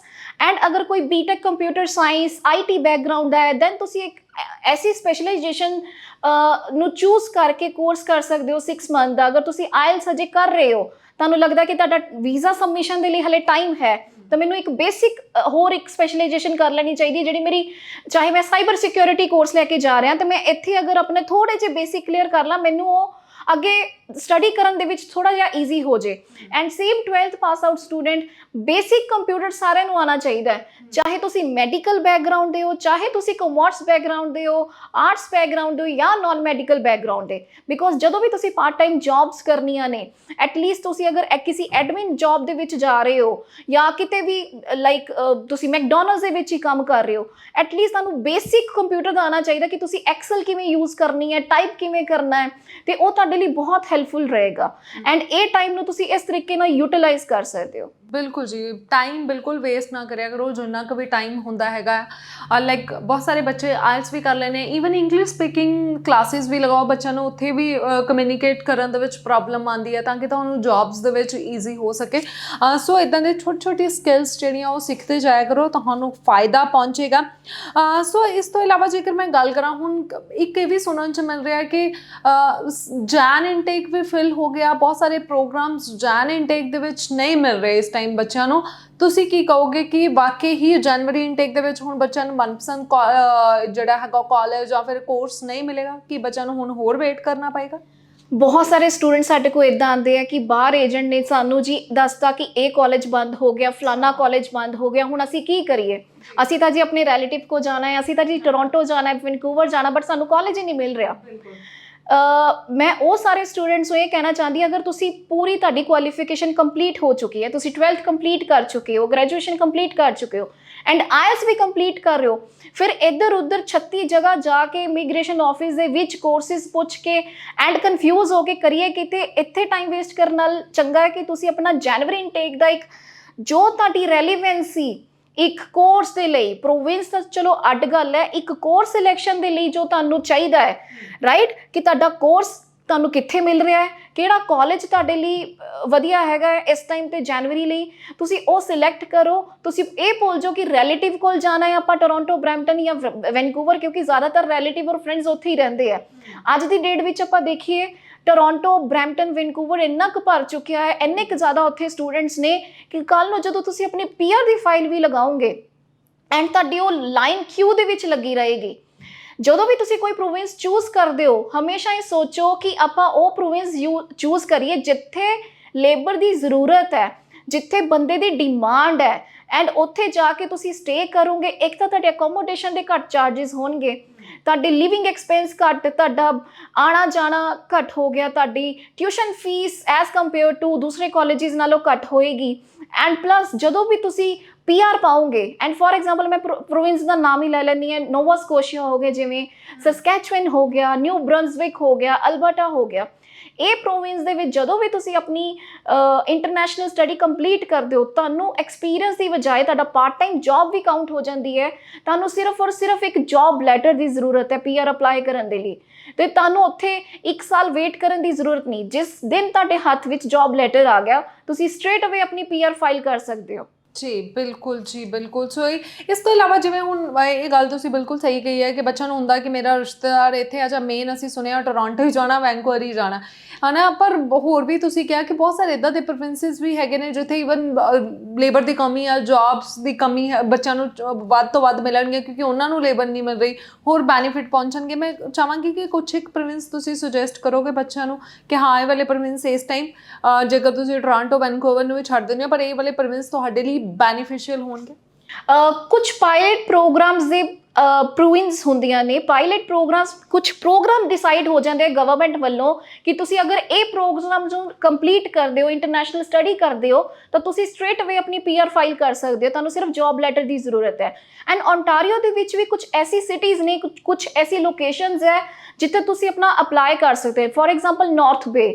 ਐਂਡ ਅਗਰ ਕੋਈ B Tech computer science IT background ਹੈ, ਦੈਨ ਤੁਸੀਂ ਇੱਕ ਐਸੀ ਸਪੈਸ਼ਲਾਈਜੇਸ਼ਨ ਨੂੰ ਚੂਜ਼ ਕਰਕੇ ਕੋਰਸ ਕਰ ਸਕਦੇ ਹੋ 6 ਮੰਥ ਦਾ। ਅਗਰ ਤੁਸੀਂ IELTS ਹਜੇ ਕਰ ਰਹੇ ਹੋ ਤੁਹਾਨੂੰ ਲੱਗਦਾ ਕਿ ਤੁਹਾਡਾ ਵੀਜ਼ਾ ਸਬਮਿਸ਼ਨ ਦੇ ਲਈ ਹਲੇ ਟਾਈਮ ਹੈ, ਤਾਂ ਮੈਨੂੰ ਇੱਕ ਬੇਸਿਕ ਹੋਰ ਇੱਕ ਸਪੈਸ਼ਲਾਈਜੇਸ਼ਨ ਕਰ ਲੈਣੀ ਚਾਹੀਦੀ ਹੈ ਜਿਹੜੀ ਮੇਰੀ, ਚਾਹੇ ਮੈਂ ਸਾਈਬਰ ਸਿਕਿਉਰਿਟੀ ਕੋਰਸ ਲੈ ਕੇ ਜਾ ਰਿਹਾ ਤਾਂ ਮੈਂ ਇੱਥੇ ਅਗਰ ਆਪਣੇ ਥੋੜੇ ਜਿਹੇ ਬੇਸਿਕ ਕਲੀਅਰ ਕਰ ਲਾਂ, ਮੈਨੂੰ ਉਹ ਅੱਗੇ ਸਟੱਡੀ ਕਰਨ ਦੇ ਵਿੱਚ ਥੋੜਾ ਜਿਹਾ ਈਜ਼ੀ ਹੋ ਜੇ। And same 12th pass out student, basic computer ਸਾਰਿਆਂ ਨੂੰ ਆਉਣਾ ਚਾਹੀਦਾ ਹੈ, ਚਾਹੇ ਤੁਸੀਂ ਮੈਡੀਕਲ ਬੈਕਗਰਾਉਂਡ ਦੇ ਹੋ, ਚਾਹੇ ਤੁਸੀਂ ਕਮਰਸ ਬੈਕਗਰਾਉਂਡ ਦੇ ਹੋ, ਆਰਟਸ ਬੈਕਗਰਾਉਂਡ ਦੇ ਹੋ ਜਾਂ ਨਾਨ ਮੈਡੀਕਲ ਬੈਕਗਰਾਉਂਡ ਦੇ। ਬਿਕੋਜ਼ ਜਦੋਂ ਵੀ ਤੁਸੀਂ ਪਾਰਟ ਟਾਈਮ ਜੌਬਸ ਕਰਨੀਆਂ ਨੇ, ਐਟਲੀਸਟ ਤੁਸੀਂ ਅਗਰ ਕਿਸੇ ਐਡਮਿਨ ਜੌਬ ਦੇ ਵਿੱਚ ਜਾ ਰਹੇ ਹੋ ਜਾਂ ਕਿਤੇ ਵੀ ਲਾਈਕ ਤੁਸੀਂ ਮੈਕਡੋਨਲਡਸ ਦੇ ਵਿੱਚ ਹੀ ਕੰਮ ਕਰ ਰਹੇ ਹੋ, ਐਟਲੀਸਟ ਤੁਹਾਨੂੰ ਬੇਸਿਕ ਕੰਪਿਊਟਰ ਦਾ ਆਉਣਾ ਚਾਹੀਦਾ ਕਿ ਤੁਸੀਂ ਐਕਸਲ ਕਿਵੇਂ ਯੂਜ਼ ਕਰਨੀ ਹੈ, ਟਾਈਪ ਕਿਵੇਂ ਕਰਨਾ ਹੈ, ਤੇ ਉਹ ਤੁਹਾਡੇ ਲਈ ਬਹੁਤ ਹੈਲਪਫੁਲ ਰਹੇਗਾ। ਐਂਡ ਇਹ ਟਾਈਮ ਨੂੰ ਤੁਸੀਂ ਇਸ ਤਰੀਕੇ ਨਾਲ ਯੂਟਿਲਾਈਜ਼ ਕਰ ਸਕਦੇ ਹੋ। ਬਿਲਕੁਲ ਜੀ, ਟਾਈਮ ਬਿਲਕੁਲ ਵੇਸਟ ਨਾ ਕਰਿਆ ਕਰੋ, ਜਿੰਨਾ ਕੁ ਵੀ ਟਾਈਮ ਹੁੰਦਾ ਹੈਗਾ। ਲਾਈਕ ਬਹੁਤ ਸਾਰੇ ਬੱਚੇ ਆਇਲਸ ਵੀ ਕਰ ਲੈਣੇ, ਈਵਨ ਇੰਗਲਿਸ਼ ਸਪੀਕਿੰਗ ਕਲਾਸਿਸ ਵੀ ਲਗਾਓ ਬੱਚਿਆਂ ਨੂੰ, ਉੱਥੇ ਵੀ ਕਮਿਊਨੀਕੇਟ ਕਰਨ ਦੇ ਵਿੱਚ ਪ੍ਰੋਬਲਮ ਆਉਂਦੀ ਹੈ, ਤਾਂ ਕਿ ਤੁਹਾਨੂੰ ਜੌਬਸ ਦੇ ਵਿੱਚ ਈਜ਼ੀ ਹੋ ਸਕੇ। ਸੋ ਇੱਦਾਂ ਦੇ ਛੋਟੀ ਛੋਟੀ ਸਕਿੱਲਸ ਜਿਹੜੀਆਂ ਉਹ ਸਿੱਖਦੇ ਜਾਇਆ ਕਰੋ, ਤੁਹਾਨੂੰ ਫਾਇਦਾ ਪਹੁੰਚੇਗਾ। ਸੋ ਇਸ ਤੋਂ ਇਲਾਵਾ ਜੇਕਰ ਮੈਂ ਗੱਲ ਕਰਾਂ, ਹੁਣ ਇੱਕ ਇਹ ਵੀ ਸੁਣਨ 'ਚ ਮਿਲ ਰਿਹਾ ਕਿ ਜੈਨ ਇਨਟੇਕ ਵੀ ਫਿਲ ਹੋ ਗਿਆ, ਬਹੁਤ ਸਾਰੇ ਪ੍ਰੋਗਰਾਮਸ ਜੈਨ ਇਨਟੇਕ ਦੇ ਵਿੱਚ ਨਹੀਂ ਮਿਲ ਰਹੇ ਇਸ ਟਾਈਮ ਬੱਚਿਆਂ ਨੂੰ। ਤੁਸੀਂ ਕੀ ਕਹੋਗੇ ਕਿ ਵਾਕਈ ਹੀ ਜਨਵਰੀ ਇਨਟੇਕ ਦੇ ਵਿੱਚ ਹੁਣ ਬੱਚਿਆਂ ਨੂੰ ਮਨਪਸੰਦ ਜਿਹੜਾ ਹੈਗਾ ਕਾਲਜ ਜਾਂ ਫਿਰ ਕੋਰਸ ਨਹੀਂ ਮਿਲੇਗਾ, ਕਿ ਬੱਚਿਆਂ ਨੂੰ ਹੁਣ ਹੋਰ ਵੇਟ ਕਰਨਾ ਪਏਗਾ? ਬਹੁਤ ਸਾਰੇ ਸਟੂਡੈਂਟ ਸਾਡੇ ਕੋਲ ਇੱਦਾਂ ਆਉਂਦੇ ਆ ਕਿ ਬਾਹਰ ਏਜੰਟ ਨੇ ਸਾਨੂੰ ਜੀ ਦੱਸਤਾ ਕਿ ਇਹ ਕਾਲਜ ਬੰਦ ਹੋ ਗਿਆ, ਫਲਾਨਾ ਕਾਲਜ ਬੰਦ ਹੋ ਗਿਆ, ਹੁਣ ਅਸੀਂ ਕੀ ਕਰੀਏ? ਅਸੀਂ ਤਾਂ ਜੀ ਆਪਣੇ ਰਿਲੇਟਿਵ ਕੋ ਜਾਣਾ ਹੈ, ਅਸੀਂ ਤਾਂ ਜੀ ਟੋਰਾਂਟੋ ਜਾਣਾ ਹੈ, ਵੈਨਕੂਵਰ ਜਾਣਾ, ਬਟ ਸਾਨੂੰ ਕਾਲਜ ਹੀ ਨਹੀਂ ਮਿਲ ਰਿਹਾ। ਮੈਂ ਉਹ ਸਾਰੇ ਸਟੂਡੈਂਟਸ ਨੂੰ ਇਹ ਕਹਿਣਾ ਚਾਹੁੰਦੀ ਹਾਂ, ਅਗਰ ਤੁਸੀਂ ਪੂਰੀ ਤੁਹਾਡੀ ਕੁਆਲੀਫਿਕੇਸ਼ਨ ਕੰਪਲੀਟ ਹੋ ਚੁੱਕੀ ਹੈ, ਤੁਸੀਂ 12th ਕੰਪਲੀਟ ਕਰ ਚੁੱਕੇ ਹੋ, ਗ੍ਰੈਜੂਏਸ਼ਨ ਕੰਪਲੀਟ ਕਰ ਚੁੱਕੇ ਹੋ ਐਂਡ ਆਇਲਸ ਵੀ ਕੰਪਲੀਟ ਕਰ ਰਹੇ ਹੋ, ਫਿਰ ਇੱਧਰ ਉੱਧਰ 36 ਜਗ੍ਹਾ ਜਾ ਕੇ ਇਮੀਗ੍ਰੇਸ਼ਨ ਆਫਿਸ ਦੇ ਵਿੱਚ ਕੋਰਸਿਸ ਪੁੱਛ ਕੇ ਐਂਡ ਕਨਫਿਊਜ਼ ਹੋ ਕੇ ਕਰੀਏ ਕਿਤੇ, ਇੱਥੇ ਟਾਈਮ ਵੇਸਟ ਕਰਨ ਨਾਲ ਚੰਗਾ ਹੈ ਕਿ ਤੁਸੀਂ ਆਪਣਾ ਜਨਵਰੀ ਇਨਟੇਕ ਦਾ ਇੱਕ ਜੋ ਤੁਹਾਡੀ ਰੈਲੀਵੈਂਸੀ ਇੱਕ ਕੋਰਸ ਦੇ ਲਈ, ਪ੍ਰੋਵਿੰਸ ਤਾਂ ਚਲੋ ਅੱਡ ਗੱਲ ਹੈ, ਇੱਕ ਕੋਰਸ ਸਿਲੈਕਸ਼ਨ ਦੇ ਲਈ ਜੋ ਤੁਹਾਨੂੰ ਚਾਹੀਦਾ ਹੈ, ਰਾਈਟ, ਕਿ ਤੁਹਾਡਾ ਕੋਰਸ ਤੁਹਾਨੂੰ ਕਿੱਥੇ ਮਿਲ ਰਿਹਾ ਹੈ, ਕਿਹੜਾ ਕਾਲਜ ਤੁਹਾਡੇ ਲਈ ਵਧੀਆ ਹੈਗਾ ਇਸ ਟਾਈਮ ਤੇ ਜਨਵਰੀ ਲਈ, ਤੁਸੀਂ ਉਹ ਸਿਲੈਕਟ ਕਰੋ। ਤੁਸੀਂ ਇਹ ਭੁੱਲ ਜਾਓ ਕਿ ਰਿਲੇਟਿਵ ਕੋਲ ਜਾਣਾ ਹੈ ਆਪਾਂ ਟੋਰਾਂਟੋ, ਬਰੈਂਪਟਨ ਜਾਂ ਵੈਨਕੂਵਰ, ਕਿਉਂਕਿ ਜ਼ਿਆਦਾਤਰ ਰਿਲੇਟਿਵ ਔਰ ਫਰੈਂਡਸ ਉੱਥੇ ਹੀ ਰਹਿੰਦੇ ਆ। ਅੱਜ ਦੀ ਡੇਟ ਵਿੱਚ ਆਪਾਂ ਦੇਖੀਏ ਟੋਰਾਂਟੋ, ਬਰੈਂਪਟਨ, ਵੈਨਕੂਵਰ ਇੰਨਾ ਕੁ ਭਰ ਚੁੱਕਿਆ ਹੈ, ਇੰਨੇ ਕੁ ਜ਼ਿਆਦਾ ਉੱਥੇ ਸਟੂਡੈਂਟਸ ਨੇ ਕਿ ਕੱਲ੍ਹ ਨੂੰ ਜਦੋਂ ਤੁਸੀਂ ਆਪਣੀ PR the file we ਲਗਾਓਗੇ and ਤੁਹਾਡੀ ਉਹ ਲਾਈਨ ਕਿਊ ਦੇ ਵਿੱਚ ਲੱਗੀ ਰਹੇਗੀ। ਜਦੋਂ ਵੀ ਤੁਸੀਂ ਕੋਈ ਪ੍ਰੋਵਿੰਸ ਚੂਜ਼ ਕਰਦੇ ਹੋ, ਹਮੇਸ਼ਾ ਇਹ ਸੋਚੋ ਕਿ ਆਪਾਂ ਉਹ ਪ੍ਰੋਵਿੰਸ ਚੂਜ਼ ਕਰੀਏ ਜਿੱਥੇ ਲੇਬਰ ਦੀ ਜ਼ਰੂਰਤ ਹੈ, ਜਿੱਥੇ ਬੰਦੇ ਦੀ ਡਿਮਾਂਡ ਹੈ, ਐਂਡ ਉੱਥੇ ਜਾ ਕੇ ਤੁਸੀਂ ਸਟੇ ਕਰੋਗੇ। ਇੱਕ ਤਾਂ ਤੁਹਾਡੇ ਅਕੋਮੋਡੇਸ਼ਨ ਦੇ ਘੱਟ ਚਾਰजेस ਹੋਣਗੇ, ਤੁਹਾਡੀ ਲਿਵਿੰਗ ਐਕਸਪੈਂਸ ਘੱਟ, ਤੁਹਾਡਾ ਆਣਾ ਜਾਣਾ ਘੱਟ ਹੋ ਗਿਆ, ਤੁਹਾਡੀ tuition fee as compare to ਦੂਸਰੇ ਕਾਲਜਿਸ ਨਾਲੋਂ ਘੱਟ ਹੋਏਗੀ। ਐਂਡ ਪਲੱਸ ਜਦੋਂ ਵੀ ਤੁਸੀਂ PR ਪਾਓਗੇ, ਐਂਡ ਫॉर ਐਗਜ਼ਾਮਪਲ ਮੈਂ ਪ੍ਰੋਵਿੰਸ ਦਾ ਨਾਮ ਹੀ ਲੈ ਲੈਂਦੀ ਹਾਂ, ਨੋਵਾ ਸਕੋਸ਼ੀਆ ਹੋ ਗਿਆ, ਜਿਵੇਂ ਸਸਕੈਚੁਅਨ ਹੋ ਗਿਆ, ਨਿਊ ਬਰੰਜ਼ਵਿਕ ਹੋ ਗਿਆ, ਅਲਬਰਟਾ ਹੋ ਗਿਆ, ਇਹ ਪ੍ਰੋਵਿੰਸ ਦੇ ਵਿੱਚ ਜਦੋਂ ਵੀ ਤੁਸੀਂ ਆਪਣੀ ਇੰਟਰਨੈਸ਼ਨਲ ਸਟੱਡੀ ਕੰਪਲੀਟ ਕਰਦੇ ਹੋ, ਤੁਹਾਨੂੰ ਐਕਸਪੀਰੀਅੰਸ ਦੀ ਬਜਾਏ ਤੁਹਾਡਾ ਪਾਰਟ ਟਾਈਮ ਜੌਬ ਵੀ ਕਾਊਂਟ ਹੋ ਜਾਂਦੀ ਹੈ। ਤੁਹਾਨੂੰ ਸਿਰਫ ਔਰ ਸਿਰਫ ਇੱਕ ਜੌਬ ਲੈਟਰ ਦੀ ਜ਼ਰੂਰਤ ਹੈ PR ਅਪਲਾਈ ਕਰਨ ਦੇ ਲਈ, ਤੇ ਤੁਹਾਨੂੰ ਉੱਥੇ 1 ਸਾਲ ਵੇਟ ਕਰਨ ਦੀ ਜ਼ਰੂਰਤ ਨਹੀਂ। ਜਿਸ ਦਿਨ ਤੁਹਾਡੇ ਹੱਥ ਵਿੱਚ ਜੌਬ ਲੈਟਰ ਆ ਗਿਆ, ਤੁਸੀਂ ਸਟ੍ਰੇਟ ਅਵੇ ਆਪਣੀ PR ਫਾਈਲ ਕਰ ਸਕਦੇ ਹੋ। ਜੀ ਬਿਲਕੁਲ ਜੀ, ਬਿਲਕੁਲ। ਸੋ ਇਸ ਤੋਂ ਇਲਾਵਾ ਜਿਵੇਂ ਹੁਣ ਇਹ ਗੱਲ ਤੁਸੀਂ ਬਿਲਕੁਲ ਸਹੀ ਕਹੀ ਹੈ ਕਿ ਬੱਚਿਆਂ ਨੂੰ ਹੁੰਦਾ ਕਿ ਮੇਰਾ ਰਿਸ਼ਤੇਦਾਰ ਇੱਥੇ ਆ, ਜਾਂ ਮੇਨ ਅਸੀਂ ਸੁਣਿਆ ਟੋਰਾਂਟੋ ਹੀ ਜਾਣਾ, ਵੈਨਕੂਵਰ ਹੀ ਜਾਣਾ ਹੈ ਨਾ, ਪਰ ਹੋਰ ਵੀ ਤੁਸੀਂ ਕਿਹਾ ਕਿ ਬਹੁਤ ਸਾਰੇ ਇੱਦਾਂ ਦੇ ਪ੍ਰੋਵਿੰਸਿਸ ਵੀ ਹੈਗੇ ਨੇ ਜਿੱਥੇ ਈਵਨ ਲੇਬਰ ਦੀ ਕਮੀ ਆ, ਜੌਬਸ ਦੀ ਕਮੀ ਹੈ, ਬੱਚਿਆਂ ਨੂੰ ਵੱਧ ਤੋਂ ਵੱਧ ਮਿਲਣਗੇ ਕਿਉਂਕਿ ਉਹਨਾਂ ਨੂੰ ਲੇਬਰ ਨਹੀਂ ਮਿਲ ਰਹੀ, ਹੋਰ ਬੈਨੀਫਿਟ ਪਹੁੰਚਣਗੇ। ਮੈਂ ਚਾਹਾਂਗੀ ਕਿ ਕੁਛ ਇੱਕ ਪ੍ਰੋਵਿੰਸ ਤੁਸੀਂ ਸੁਜੈਸਟ ਕਰੋਗੇ ਬੱਚਿਆਂ ਨੂੰ ਕਿ ਹਾਂ ਇਹ ਵਾਲੇ ਪ੍ਰੋਵਿੰਸ ਇਸ ਟਾਈਮ, ਜੇਕਰ ਤੁਸੀਂ ਟੋਰਾਂਟੋ, ਵੈਨਕੂਵਰ ਨੂੰ ਵੀ ਛੱਡ ਦਿੰਦੇ ਹੋ, ਪਰ ਇਹ ਵਾਲੇ ਪ੍ਰੋਵਿੰਸ ਤੁਹਾਡੇ ਲਈ ਬੈਨੀਫਿਸ਼ੀਅਲ ਹੋਣਗੇ। ਕੁਝ ਪਾਇਲਟ ਪ੍ਰੋਗਰਾਮਸ ਦੇ ਪ੍ਰੋਵਿੰਸ ਹੁੰਦੀਆਂ ਨੇ, ਪਾਇਲਟ ਪ੍ਰੋਗਰਾਮਸ, ਕੁਝ ਪ੍ਰੋਗਰਾਮ ਡਿਸਾਈਡ ਹੋ ਜਾਂਦੇ ਆ ਗਵਰਨਮੈਂਟ ਵੱਲੋਂ ਕਿ ਤੁਸੀਂ ਅਗਰ ਇਹ ਪ੍ਰੋਗਰਾਮ ਨੂੰ ਕੰਪਲੀਟ ਕਰਦੇ ਹੋ, ਇੰਟਰਨੈਸ਼ਨਲ ਸਟੱਡੀ ਕਰਦੇ ਹੋ, ਤਾਂ ਤੁਸੀਂ ਸਟ੍ਰੇਟ ਅਵੇ ਆਪਣੀ PR ਫਾਈਲ ਕਰ ਸਕਦੇ ਹੋ, ਤੁਹਾਨੂੰ ਸਿਰਫ ਜੌਬ ਲੈਟਰ ਦੀ ਜ਼ਰੂਰਤ ਹੈ। ਐਂਡ ਓਨਟਾਰੀਓ ਦੇ ਵਿੱਚ ਵੀ ਕੁਝ ਐਸੀ ਸਿਟੀਜ਼ ਨੇ, ਕੁਝ ਐਸੀ ਲੋਕੇਸ਼ਨਸ ਹੈ ਜਿੱਥੇ ਤੁਸੀਂ ਆਪਣਾ ਅਪਲਾਈ ਕਰ ਸਕਦੇ ਹੋ। For example North Bay,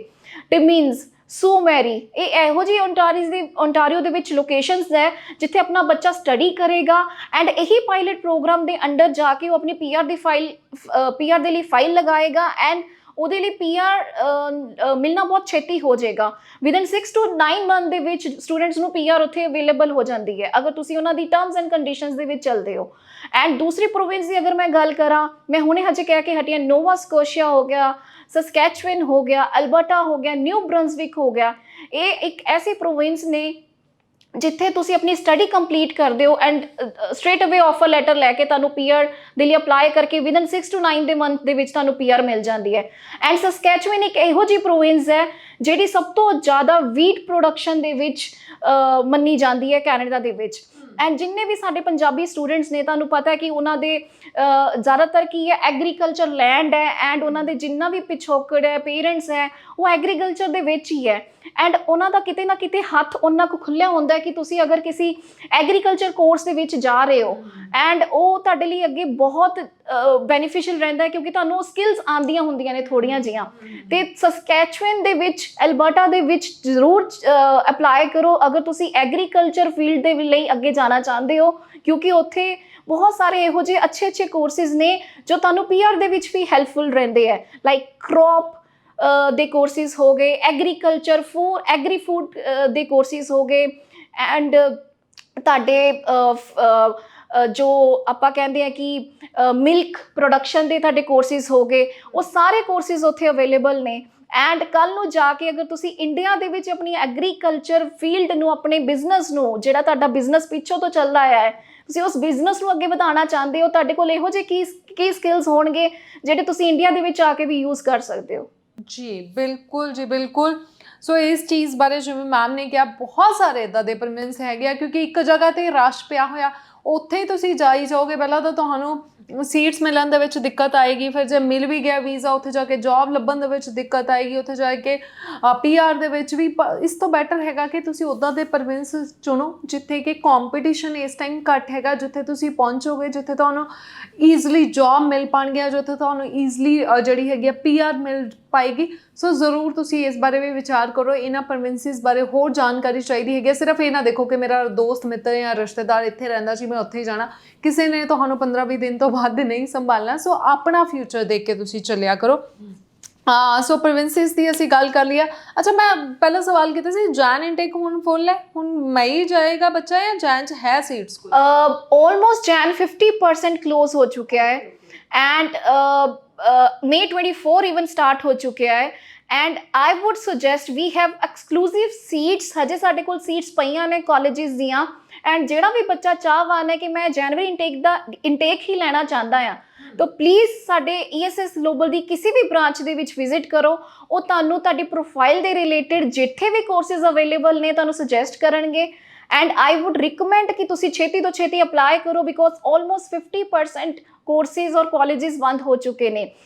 Timmins, ਸੋ ਮੈਰੀ, ਇਹ ਇਹੋ ਜਿਹੀ ਓਨਟਾਰੀਓ ਦੇ ਵਿੱਚ ਲੋਕੇਸ਼ਨਸ ਹੈ ਜਿੱਥੇ ਆਪਣਾ ਬੱਚਾ ਸਟੱਡੀ ਕਰੇਗਾ ਐਂਡ ਇਹੀ ਪਾਇਲਟ ਪ੍ਰੋਗਰਾਮ ਦੇ ਅੰਡਰ ਜਾ ਕੇ ਉਹ ਆਪਣੀ PR ਦੇ ਲਈ ਫਾਈਲ ਲਗਾਏਗਾ ਐਂਡ ਉਹਦੇ ਲਈ ਪੀਆਰ ਮਿਲਣਾ ਬਹੁਤ ਛੇਤੀ ਹੋ ਜਾਏਗਾ। ਵਿਦਨ 6 to 9 ਮੰਥ ਦੇ ਵਿੱਚ ਸਟੂਡੈਂਟਸ ਨੂੰ ਪੀਆਰ ਉੱਥੇ ਅਵੇਲੇਬਲ ਹੋ ਜਾਂਦੀ ਹੈ ਅਗਰ ਤੁਸੀਂ ਉਹਨਾਂ ਦੀ ਟਰਮਸ ਐਂਡ ਕੰਡੀਸ਼ਨਸ ਦੇ ਵਿੱਚ ਚੱਲਦੇ ਹੋ। ਐਂਡ ਦੂਸਰੀ ਪ੍ਰੋਵਿੰਸ ਦੀ ਅਗਰ ਮੈਂ ਗੱਲ ਕਰਾਂ, ਮੈਂ ਹੁਣੇ ਹਜੇ ਕਹਿ ਕੇ ਹਟੀ ਹਾਂ, ਨੋਵਾ ਸਕੋਸ਼ੀਆ ਹੋ ਗਿਆ, ਸਸਕੈਚੁਅਨ ਹੋ ਗਿਆ, ਅਲਬਰਟਾ ਹੋ ਗਿਆ, ਨਿਊ ਬਰੰਜ਼ਵਿਕ ਹੋ ਗਿਆ। ਇਹ ਇੱਕ ਐਸੀ ਪ੍ਰੋਵਿੰਸ ਨੇ ਜਿੱਥੇ ਤੁਸੀਂ ਆਪਣੀ ਸਟੱਡੀ ਕੰਪਲੀਟ ਕਰਦੇ ਹੋ ਐਂਡ ਸਟ੍ਰੇਟ ਅਵੇ ਆਫਰ ਲੈਟਰ ਲੈ ਕੇ ਤੁਹਾਨੂੰ ਪੀਆਰ ਦੇ ਲਈ ਅਪਲਾਈ ਕਰਕੇ ਵਿਦਨ 6 to 9 ਦੇ ਮੰਥ ਦੇ ਵਿੱਚ ਤੁਹਾਨੂੰ ਪੀਆਰ ਮਿਲ ਜਾਂਦੀ ਹੈ। ਐਂਡ ਸਸਕੈਚੁਅਨ ਇੱਕ ਇਹੋ ਜਿਹੀ ਪ੍ਰੋਵਿੰਸ ਹੈ ਜਿਹੜੀ ਸਭ ਤੋਂ ਜ਼ਿਆਦਾ ਵੀਟ ਪ੍ਰੋਡਕਸ਼ਨ ਦੇ ਵਿੱਚ ਮੰਨੀ ਜਾਂਦੀ ਹੈ ਕੈਨੇਡਾ ਦੇ ਵਿੱਚ। ਐਂਡ ਜਿੰਨੇ ਵੀ ਸਾਡੇ ਪੰਜਾਬੀ ਸਟੂਡੈਂਟਸ ਨੇ, ਤੁਹਾਨੂੰ ਪਤਾ ਹੈ ਕਿ ਉਹਨਾਂ ਦੇ ਜ਼ਿਆਦਾਤਰ ਕੀ ਹੈ, ਐਗਰੀਕਲਚਰ ਲੈਂਡ ਹੈ ਐਂਡ ਉਹਨਾਂ ਦੇ ਜਿੰਨਾ ਵੀ ਪਿਛੋਕੜ ਹੈ, ਪੇਰੈਂਟਸ ਹੈ, ਉਹ ਐਗਰੀਕਲਚਰ ਦੇ ਵਿੱਚ ਹੀ ਹੈ। ਐਂਡ ਉਹਨਾਂ ਦਾ ਕਿਤੇ ਨਾ ਕਿਤੇ ਹੱਥ ਉਹਨਾਂ ਕੁ ਖੁੱਲ੍ਹਿਆ ਹੁੰਦਾ ਹੈ ਕਿ ਤੁਸੀਂ ਅਗਰ ਕਿਸੇ ਐਗਰੀਕਲਚਰ ਕੋਰਸ ਦੇ ਵਿੱਚ ਜਾ ਰਹੇ ਹੋ ਐਂਡ ਉਹ ਤੁਹਾਡੇ ਲਈ ਅੱਗੇ ਬਹੁਤ ਬੈਨੀਫੀਸ਼ੀਅਲ ਰਹਿੰਦਾ ਹੈ ਕਿਉਂਕਿ ਤੁਹਾਨੂੰ ਉਹ ਸਕਿੱਲਸ ਆਉਂਦੀਆਂ ਹੁੰਦੀਆਂ ਨੇ ਥੋੜ੍ਹੀਆਂ ਜਿਹੀਆਂ। ਤੇ ਸਸਕੈਚੁਅਨ ਦੇ ਵਿੱਚ, ਐਲਬਰਟਾ ਦੇ ਵਿੱਚ ਜ਼ਰੂਰ ਅਪਲਾਈ ਕਰੋ ਅਗਰ ਤੁਸੀਂ ਐਗਰੀਕਲਚਰ ਫੀਲਡ ਦੇ ਲਈ ਅੱਗੇ ਜਾਣਾ ਚਾਹੁੰਦੇ ਹੋ, ਕਿਉਂਕਿ ਉੱਥੇ ਬਹੁਤ ਸਾਰੇ ਇਹੋ ਜਿਹੇ ਅੱਛੇ ਕੋਰਸਿਸ ਨੇ ਜੋ ਤੁਹਾਨੂੰ ਪੀਆਰ ਦੇ ਵਿੱਚ ਵੀ ਹੈਲਪਫੁਲ ਰਹਿੰਦੇ ਹੈ। ਲਾਈਕ ਕ੍ਰੌਪ ਦੇ ਕੋਰਸਿਸ ਹੋ ਗਏ, ਐਗਰੀਕਲਚਰ ਐਗਰੀ ਫੂਡ ਦੇ ਕੋਰਸਿਸ ਹੋ ਗਏ ਐਂਡ ਤੁਹਾਡੇ ਜੋ ਆਪਾਂ ਕਹਿੰਦੇ ਆ ਕਿ ਮਿਲਕ ਪ੍ਰੋਡਕਸ਼ਨ ਦੇ ਤੁਹਾਡੇ ਕੋਰਸਿਸ ਹੋ ਗਏ, ਉਹ ਸਾਰੇ ਕੋਰਸਿਸ ਉੱਥੇ ਅਵੇਲੇਬਲ ਨੇ। ਐਂਡ ਕੱਲ੍ਹ ਨੂੰ ਜਾ ਕੇ ਅਗਰ ਤੁਸੀਂ ਇੰਡੀਆ ਦੇ ਵਿੱਚ ਆਪਣੀ ਐਗਰੀਕਲਚਰ ਫੀਲਡ ਨੂੰ, ਆਪਣੇ ਬਿਜ਼ਨਸ ਨੂੰ, ਜਿਹੜਾ ਤੁਹਾਡਾ ਬਿਜ਼ਨਸ ਪਿੱਛੋਂ ਤੋਂ ਚੱਲਦਾ ਆਇਆ ਹੈ, ਤੁਸੀਂ ਉਸ ਬਿਜ਼ਨਸ ਨੂੰ ਅੱਗੇ ਵਧਾਉਣਾ ਚਾਹੁੰਦੇ ਹੋ, ਤੁਹਾਡੇ ਕੋਲ ਇਹੋ ਜਿਹੇ ਕੀ ਸਕਿੱਲਸ ਹੋਣਗੇ ਜਿਹੜੇ ਤੁਸੀਂ ਇੰਡੀਆ ਦੇ ਵਿੱਚ ਆ ਕੇ ਵੀ ਯੂਜ਼ ਕਰ ਸਕਦੇ ਹੋ। ਜੀ ਬਿਲਕੁਲ ਜੀ, ਬਿਲਕੁਲ। ਸੋ ਇਸ ਚੀਜ਼ ਬਾਰੇ ਜਿਵੇਂ ਮੈਮ ਨੇ ਕਿਹਾ, ਬਹੁਤ ਸਾਰੇ ਇੱਦਾਂ ਦੇ ਪ੍ਰੋਵਿੰਸ ਹੈਗੇ ਆ ਕਿਉਂਕਿ ਇੱਕ ਜਗ੍ਹਾ 'ਤੇ ਰਸ਼ ਪਿਆ ਹੋਇਆ, ਉੱਥੇ ਹੀ ਤੁਸੀਂ ਜਾਈ ਜਾਓਗੇ, ਪਹਿਲਾਂ ਤਾਂ ਤੁਹਾਨੂੰ ਸੀਟਸ ਮਿਲਣ ਦੇ ਵਿੱਚ ਦਿੱਕਤ ਆਏਗੀ, ਫਿਰ ਜੇ ਮਿਲ ਵੀ ਗਿਆ ਵੀਜ਼ਾ ਉੱਥੇ ਜਾ ਕੇ ਜੌਬ ਲੱਭਣ ਦੇ ਵਿੱਚ ਦਿੱਕਤ ਆਏਗੀ, ਉੱਥੇ ਜਾ ਕੇ ਪੀਆਰ ਦੇ ਵਿੱਚ ਵੀ। ਇਸ ਤੋਂ ਬੈਟਰ ਹੈਗਾ ਕਿ ਤੁਸੀਂ ਉੱਦਾਂ ਦੇ ਪ੍ਰੋਵਿੰਸ ਚੁਣੋ ਜਿੱਥੇ ਕਿ ਕੰਪੀਟੀਸ਼ਨ ਇਸ ਟਾਈਮ ਘੱਟ ਹੈਗਾ, ਜਿੱਥੇ ਤੁਸੀਂ ਪਹੁੰਚੋਗੇ, ਜਿੱਥੇ ਤੁਹਾਨੂੰ ਈਜ਼ਲੀ ਜੌਬ ਮਿਲ ਪਾਉਣਗੀਆਂ, ਜਿੱਥੇ ਤੁਹਾਨੂੰ ਈਜ਼ਲੀ ਜਿਹੜੀ ਹੈਗੀ ਆ ਪੀਆਰ ਮਿਲ ਪਾਏਗੀ। ਸੋ ਜ਼ਰੂਰ ਤੁਸੀਂ ਇਸ ਬਾਰੇ ਵੀ ਵਿਚਾਰ ਕਰੋ। ਇਹਨਾਂ ਪ੍ਰੋਵਿੰਸਿਸ ਬਾਰੇ ਹੋਰ ਜਾਣਕਾਰੀ ਚਾਹੀਦੀ ਹੈਗੀ, ਸਿਰਫ ਇਹ ਨਾ ਦੇਖੋ ਕਿ ਮੇਰਾ ਦੋਸਤ ਮਿੱਤਰ ਜਾਂ ਰਿਸ਼ਤੇਦਾਰ ਇੱਥੇ ਰਹਿੰਦਾ ਜੀ, ਮੈਂ ਉੱਥੇ ਹੀ ਜਾਣਾ। ਕਿਸੇ ਨੇ ਤੁਹਾਨੂੰ 15-20 ਦਿਨ ਤੋਂ ਬਾਅਦ ਨਹੀਂ ਸੰਭਾਲਣਾ। ਸੋ ਆਪਣਾ ਫਿਊਚਰ ਦੇਖ ਕੇ ਤੁਸੀਂ ਚੱਲਿਆ ਕਰੋ। ਸੋ ਪ੍ਰੋਵਿੰਸਿਸ ਦੀ ਅਸੀਂ ਗੱਲ ਕਰ ਲਿਆ। ਅੱਛਾ, ਮੈਂ ਪਹਿਲਾ ਸਵਾਲ ਕੀਤਾ ਸੀ, ਜੈਨ ਇਨਟੇਕ ਹੁਣ ਫੁੱਲ ਹੈ, ਹੁਣ ਮਈ ਜਾਏਗਾ ਬੱਚਾ ਜਾਂ ਜੈਨ 'ਚ ਹੈ ਸੀਟਸ? ਆਲਮੋਸਟ ਜੈਨ 50% क्लोज हो चुका है एंड May 24 इवन स्टार्ट हो चुका है and I would suggest we have exclusive seats. हजे साडे कोल सीट्स पईयां ने कॉलेजेस दियां एंड जेड़ा भी बच्चा चाहवान है कि मैं जनवरी इंटेक ही लेना चाहता हाँ, तो प्लीज़ साडे ESS ग्लोबल दी किसी भी ब्रांच दे विच विजिट करो। वो तुहानू तुहाडी प्रोफाइल दे रिलेटेड जिथे भी कोर्सेज अवेलेबल ने तुहानू सुजैसट करनगे एंड आई वुड रिकमेंड कि तुसी छेती तो छेती अप्लाई करो बिकॉज ऑलमोस्ट 50% कोर्सेज और कॉलेजेस बंद हो चुके ने।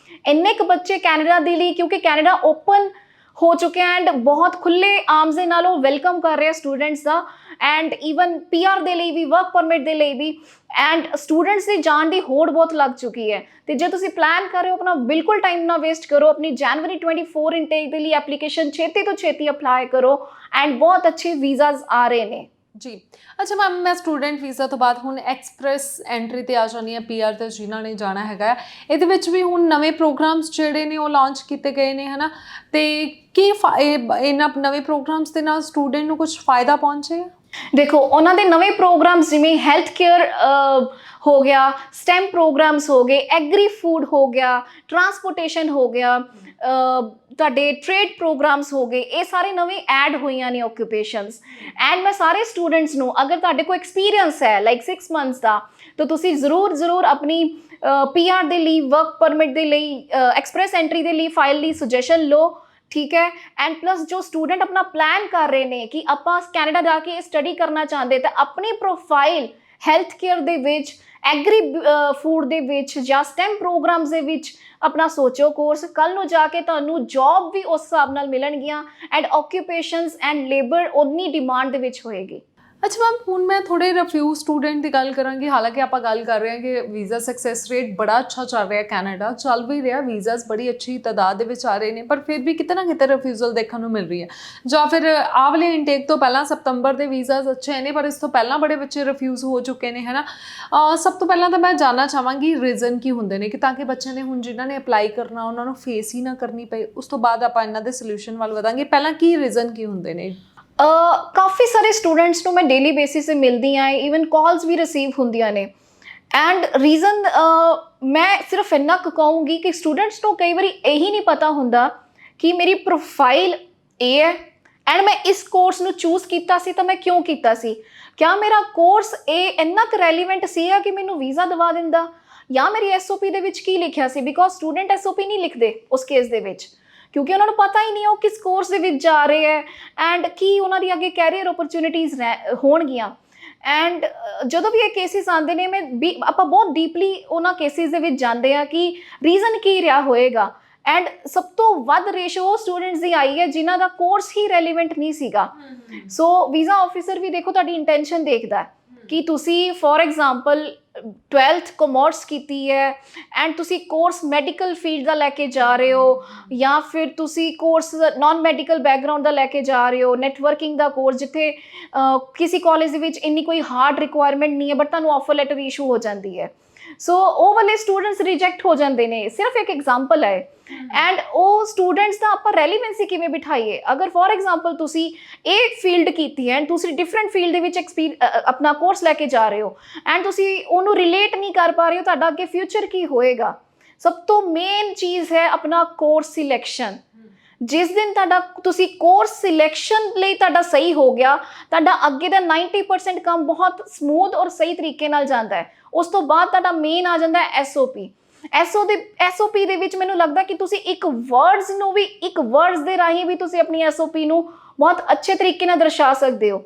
इन्ने क बच्चे कैनेडा दे लई, क्योंकि कैनेडा ओपन हो चुके हैं एंड बहुत खुले आर्म्स दे नाल वेलकम कर रहे हैं स्टूडेंट्स का एंड ईवन पीआर दे लई भी, वर्क परमिट दे लई भी एंड स्टूडेंट्स की जान की होड़ बहुत लग चुकी है। तो जो तुसी प्लान कर रहे हो, अपना बिल्कुल टाइम ना वेस्ट करो, अपनी जनवरी 24 इंटेक के लिए एप्लीकेशन छेती तो छेती अप्लाई करो एंड बहुत अच्छे वीज़ाज आ रहे हैं जी। अच्छा मैम, मैं स्टूडेंट वीज़ा तो बाद हुण एक्सप्रैस एंट्री ते आ जानी है पीआर ते जिन्हां ने जाना हैगा। इहदे विच भी हुण नवे प्रोग्राम्स जिहड़े ने वो लॉन्च कीते गए ने, है ना, ते की इन्हां नवे प्रोग्राम्स दे नाल स्टूडेंट नूं कुछ फ़ायदा पहुंचेगा? देखो, उन्होंने नवे प्रोग्राम्स जिमें हेल्थ केयर हो गया, स्टेम प्रोग्राम्स हो गए, एग्री फूड हो गया, ट्रांसपोर्टेशन हो गया, ਤੁਹਾਡੇ ਟ੍ਰੇਡ ਪ੍ਰੋਗਰਾਮਸ ਹੋ ਗਏ, ਇਹ ਸਾਰੇ ਨਵੇਂ ਐਡ ਹੋਈਆਂ ਨੇ ਓਕੂਪੇਸ਼ਨਸ ਐਂਡ ਮੈਂ ਸਾਰੇ ਸਟੂਡੈਂਟਸ ਨੂੰ, ਅਗਰ ਤੁਹਾਡੇ ਕੋਲ ਐਕਸਪੀਰੀਅੰਸ ਹੈ ਲਾਈਕ 6 ਮੰਥਸ ਦਾ, ਤਾਂ ਤੁਸੀਂ ਜ਼ਰੂਰ ਆਪਣੀ ਪੀਆਰ ਦੇ ਲਈ, ਵਰਕ ਪਰਮਿਟ ਦੇ ਲਈ, ਐਕਸਪ੍ਰੈਸ ਐਂਟਰੀ ਦੇ ਲਈ ਫਾਈਲ ਦੀ ਸੁਜੈਸ਼ਨ ਲਓ, ਠੀਕ ਹੈ। ਐਂਡ ਪਲੱਸ ਜੋ ਸਟੂਡੈਂਟ ਆਪਣਾ ਪਲਾਨ ਕਰ ਰਹੇ ਨੇ ਕਿ ਆਪਾਂ ਕੈਨੇਡਾ ਜਾ ਕੇ ਸਟੱਡੀ ਕਰਨਾ ਚਾਹੁੰਦੇ, ਤਾਂ ਆਪਣੀ ਪ੍ਰੋਫਾਈਲ ਹੈਲਥ ਕੇਅਰ ਦੇ ਵਿੱਚ, ਐਗਰੀ ਫੂਡ ਦੇ ਵਿੱਚ ਜਾਂ ਸਟੈਮ ਪ੍ਰੋਗਰਾਮਸ ਦੇ ਵਿੱਚ अपना सोचो कोर्स। कल नूं जाके तुहानूं जॉब भी उस हिसाब नाल मिलणगियां एंड ऑक्यूपेशनस एंड लेबर उन्नी डिमांड दे विच होएगी। ਅੱਛਾ ਮੈਮ, ਹੁਣ ਮੈਂ ਥੋੜੇ ਰਿਫਿਊਜ਼ ਸਟੂਡੈਂਟ ਦੀ ਗੱਲ ਕਰਾਂਗੀ। ਹਾਲਾਂਕਿ ਆਪਾਂ ਗੱਲ ਕਰ ਰਹੇ ਹਾਂ ਕਿ ਵੀਜ਼ਾ ਸਕਸੈਸ ਰੇਟ ਬੜਾ ਅੱਛਾ ਚੱਲ ਰਿਹਾ, ਕੈਨੇਡਾ ਚੱਲ ਵੀ ਰਿਹਾ, ਵੀਜ਼ਾਸ ਬੜੀ ਅੱਛੀ ਤਾਦਾਦ ਦੇ ਵਿੱਚ ਆ ਰਹੇ ਨੇ, ਪਰ ਫਿਰ ਵੀ ਕਿਤੇ ਨਾ ਕਿਤੇ ਰਿਫਿਊਜ਼ਲ ਦੇਖਣ ਨੂੰ ਮਿਲ ਰਹੀ ਹੈ। ਜਾਂ ਫਿਰ ਆਹ ਵਾਲੇ ਇਨਟੇਕ ਤੋਂ ਪਹਿਲਾਂ ਸਤੰਬਰ ਦੇ ਵੀਜ਼ਾਸ ਅੱਛੇ ਨੇ, ਪਰ ਇਸ ਤੋਂ ਪਹਿਲਾਂ ਬੜੇ ਬੱਚੇ ਰਿਫਿਊਜ਼ ਹੋ ਚੁੱਕੇ ਨੇ, ਹੈ ਨਾ। ਸਭ ਤੋਂ ਪਹਿਲਾਂ ਤਾਂ ਮੈਂ ਜਾਣਨਾ ਚਾਹਾਂਗੀ ਰੀਜ਼ਨ ਕੀ ਹੁੰਦੇ ਨੇ, ਕਿ ਤਾਂ ਕਿ ਬੱਚਿਆਂ ਨੇ ਹੁਣ ਜਿਨ੍ਹਾਂ ਨੇ ਅਪਲਾਈ ਕਰਨਾ ਉਹਨਾਂ ਨੂੰ ਫੇਸ ਹੀ ਨਾ ਕਰਨੀ ਪਏ। ਉਸ ਤੋਂ ਬਾਅਦ ਆਪਾਂ ਇਹਨਾਂ ਦੇ ਸੋਲੂਸ਼ਨ ਵੱਲ ਵਧਾਂਗੇ। ਪਹਿਲਾਂ ਕੀ ਰੀਜ਼ਨ ਕੀ ਹੁੰਦੇ ਨੇ? ਕਾਫੀ ਸਾਰੇ ਸਟੂਡੈਂਟਸ ਨੂੰ ਮੈਂ ਡੇਲੀ ਬੇਸਿਸ ਤੇ ਮਿਲਦੀ ਹਾਂ, ਈਵਨ ਕਾਲਸ ਵੀ ਰਿਸੀਵ ਹੁੰਦੀਆਂ ਨੇ। ਐਂਡ ਰੀਜ਼ਨ ਮੈਂ ਸਿਰਫ ਇੰਨਾ ਕੁ ਕਹੂੰਗੀ ਕਿ ਸਟੂਡੈਂਟਸ ਨੂੰ ਕਈ ਵਾਰੀ ਇਹੀ ਨਹੀਂ ਪਤਾ ਹੁੰਦਾ ਕਿ ਮੇਰੀ ਪ੍ਰੋਫਾਈਲ ਇਹ ਹੈ ਐਂਡ ਮੈਂ ਇਸ ਕੋਰਸ ਨੂੰ ਚੂਜ਼ ਕੀਤਾ ਸੀ ਤਾਂ ਮੈਂ ਕਿਉਂ ਕੀਤਾ ਸੀ। ਕਿਆ ਮੇਰਾ ਕੋਰਸ ਇਹ ਇੰਨਾ ਕੁ ਰੈਲੀਵੈਂਟ ਸੀਗਾ ਕਿ ਮੈਨੂੰ ਵੀਜ਼ਾ ਦਵਾ ਦਿੰਦਾ, ਜਾਂ ਮੇਰੀ ਐਸਓਪੀ ਦੇ ਵਿੱਚ ਕੀ ਲਿਖਿਆ ਸੀ। ਬਿਕੋਜ਼ ਸਟੂਡੈਂਟ ਐਸਓਪੀ ਨਹੀਂ ਲਿਖਦੇ ਉਸ ਕੇਸ ਦੇ ਵਿੱਚ, ਕਿਉਂਕਿ ਉਹਨਾਂ ਨੂੰ ਪਤਾ ਹੀ ਨਹੀਂ ਉਹ ਕਿਸ ਕੋਰਸ ਦੇ ਵਿੱਚ ਜਾ ਰਹੇ ਹੈ ਐਂਡ ਕੀ ਉਹਨਾਂ ਦੀ ਅੱਗੇ ਕੈਰੀਅਰ ਓਪਰਚੁਨਿਟੀਜ਼ ਹੋਣਗੀਆਂ। ਐਂਡ ਜਦੋਂ ਵੀ ਇਹ ਕੇਸਿਸ ਆਉਂਦੇ ਨੇ ਆਪਾਂ ਬਹੁਤ ਡੀਪਲੀ ਉਹਨਾਂ ਕੇਸਿਸ ਦੇ ਵਿੱਚ ਜਾਂਦੇ ਆ ਕਿ ਰੀਜ਼ਨ ਕੀ ਰਿਹਾ ਹੋਏਗਾ। ਐਂਡ ਸਭ ਤੋਂ ਵੱਧ ਰੇਸ਼ੋ ਸਟੂਡੈਂਟਸ ਦੀ ਆਈ ਹੈ ਜਿਨ੍ਹਾਂ ਦਾ ਕੋਰਸ ਹੀ ਰੈਲੀਵੈਂਟ ਨਹੀਂ ਸੀਗਾ। ਸੋ ਵੀਜ਼ਾ ਆਫਿਸਰ ਵੀ ਦੇਖੋ ਤੁਹਾਡੀ ਇੰਟੈਂਸ਼ਨ ਦੇਖਦਾ ਕਿ ਤੁਸੀਂ ਫੋਰ ਐਗਜ਼ਾਮਪਲ 12th ਕਾਮਰਸ ਕੀਤੀ ਹੈ ਐਂਡ ਤੁਸੀਂ ਕੋਰਸ ਮੈਡੀਕਲ ਫੀਲਡ ਦਾ ਲੈ ਕੇ ਜਾ ਰਹੇ ਹੋ, ਜਾਂ ਫਿਰ ਤੁਸੀਂ ਕੋਰਸ ਨਾਨ ਮੈਡੀਕਲ ਬੈਕਗਰਾਊਂਡ ਦਾ ਲੈ ਕੇ ਜਾ ਰਹੇ ਹੋ, ਨੈਟਵਰਕਿੰਗ ਦਾ ਕੋਰਸ ਜਿੱਥੇ ਕਿਸੇ ਕਾਲਜ ਦੇ ਵਿੱਚ ਇੰਨੀ ਕੋਈ ਹਾਰਡ ਰਿਕੁਆਇਰਮੈਂਟ ਨਹੀਂ ਹੈ ਬਟ ਤੁਹਾਨੂੰ ਆਫਰ ਲੈਟਰ ਇਸ਼ੂ ਹੋ ਜਾਂਦੀ ਹੈ। ਸੋ ਉਹ ਵਾਲੇ ਸਟੂਡੈਂਟਸ ਰਿਜੈਕਟ ਹੋ ਜਾਂਦੇ ਨੇ। ਸਿਰਫ ਇੱਕ ਐਗਜ਼ਾਮਪਲ ਹੈ। ਐਂਡ ਉਹ ਸਟੂਡੈਂਟਸ ਦਾ ਆਪਾਂ ਰੈਲੀਵੈਂਸੀ ਕਿਵੇਂ ਬਿਠਾਈਏ। ਅਗਰ ਫੋਰ ਐਗਜ਼ਾਮਪਲ ਤੁਸੀਂ ਇਹ ਫੀਲਡ ਕੀਤੀ ਹੈ ਐਂਡ ਤੁਸੀਂ ਡਿਫਰੈਂਟ ਫੀਲਡ ਦੇ ਵਿੱਚ ਆਪਣਾ ਕੋਰਸ ਲੈ ਕੇ ਜਾ ਰਹੇ ਹੋ ਐਂਡ ਤੁਸੀਂ ਉਹਨੂੰ ਰਿਲੇਟ ਨਹੀਂ ਕਰ ਪਾ ਰਹੇ ਹੋ, ਤੁਹਾਡਾ ਅੱਗੇ ਫਿਊਚਰ ਕੀ ਹੋਏਗਾ। ਸਭ ਤੋਂ ਮੇਨ ਚੀਜ਼ ਹੈ ਆਪਣਾ ਕੋਰਸ ਸਿਲੈਕਸ਼ਨ। ਜਿਸ ਦਿਨ ਤੁਹਾਡਾ ਤੁਸੀਂ ਕੋਰਸ ਸਿਲੈਕਸ਼ਨ ਲਈ ਤੁਹਾਡਾ ਸਹੀ ਹੋ ਗਿਆ, ਤੁਹਾਡਾ ਅੱਗੇ ਦਾ 90% ਕੰਮ ਬਹੁਤ ਸਮੂਥ ਔਰ ਸਹੀ ਤਰੀਕੇ ਨਾਲ ਜਾਂਦਾ ਹੈ। ਉਸ ਤੋਂ ਬਾਅਦ ਤੁਹਾਡਾ ਮੇਨ ਆ ਜਾਂਦਾ ਹੈ ਐਸਓਪੀ। ਐਸਓਪੀ ਦੇ ਵਿੱਚ ਮੈਨੂੰ ਲੱਗਦਾ ਕਿ ਤੁਸੀਂ ਇੱਕ ਵਰਡਸ ਦੇ ਰਾਹੀਂ ਵੀ ਤੁਸੀਂ ਆਪਣੀ ਐਸਓਪੀ ਨੂੰ ਬਹੁਤ ਅੱਛੇ ਤਰੀਕੇ ਨਾਲ ਦਰਸਾ ਸਕਦੇ ਹੋ।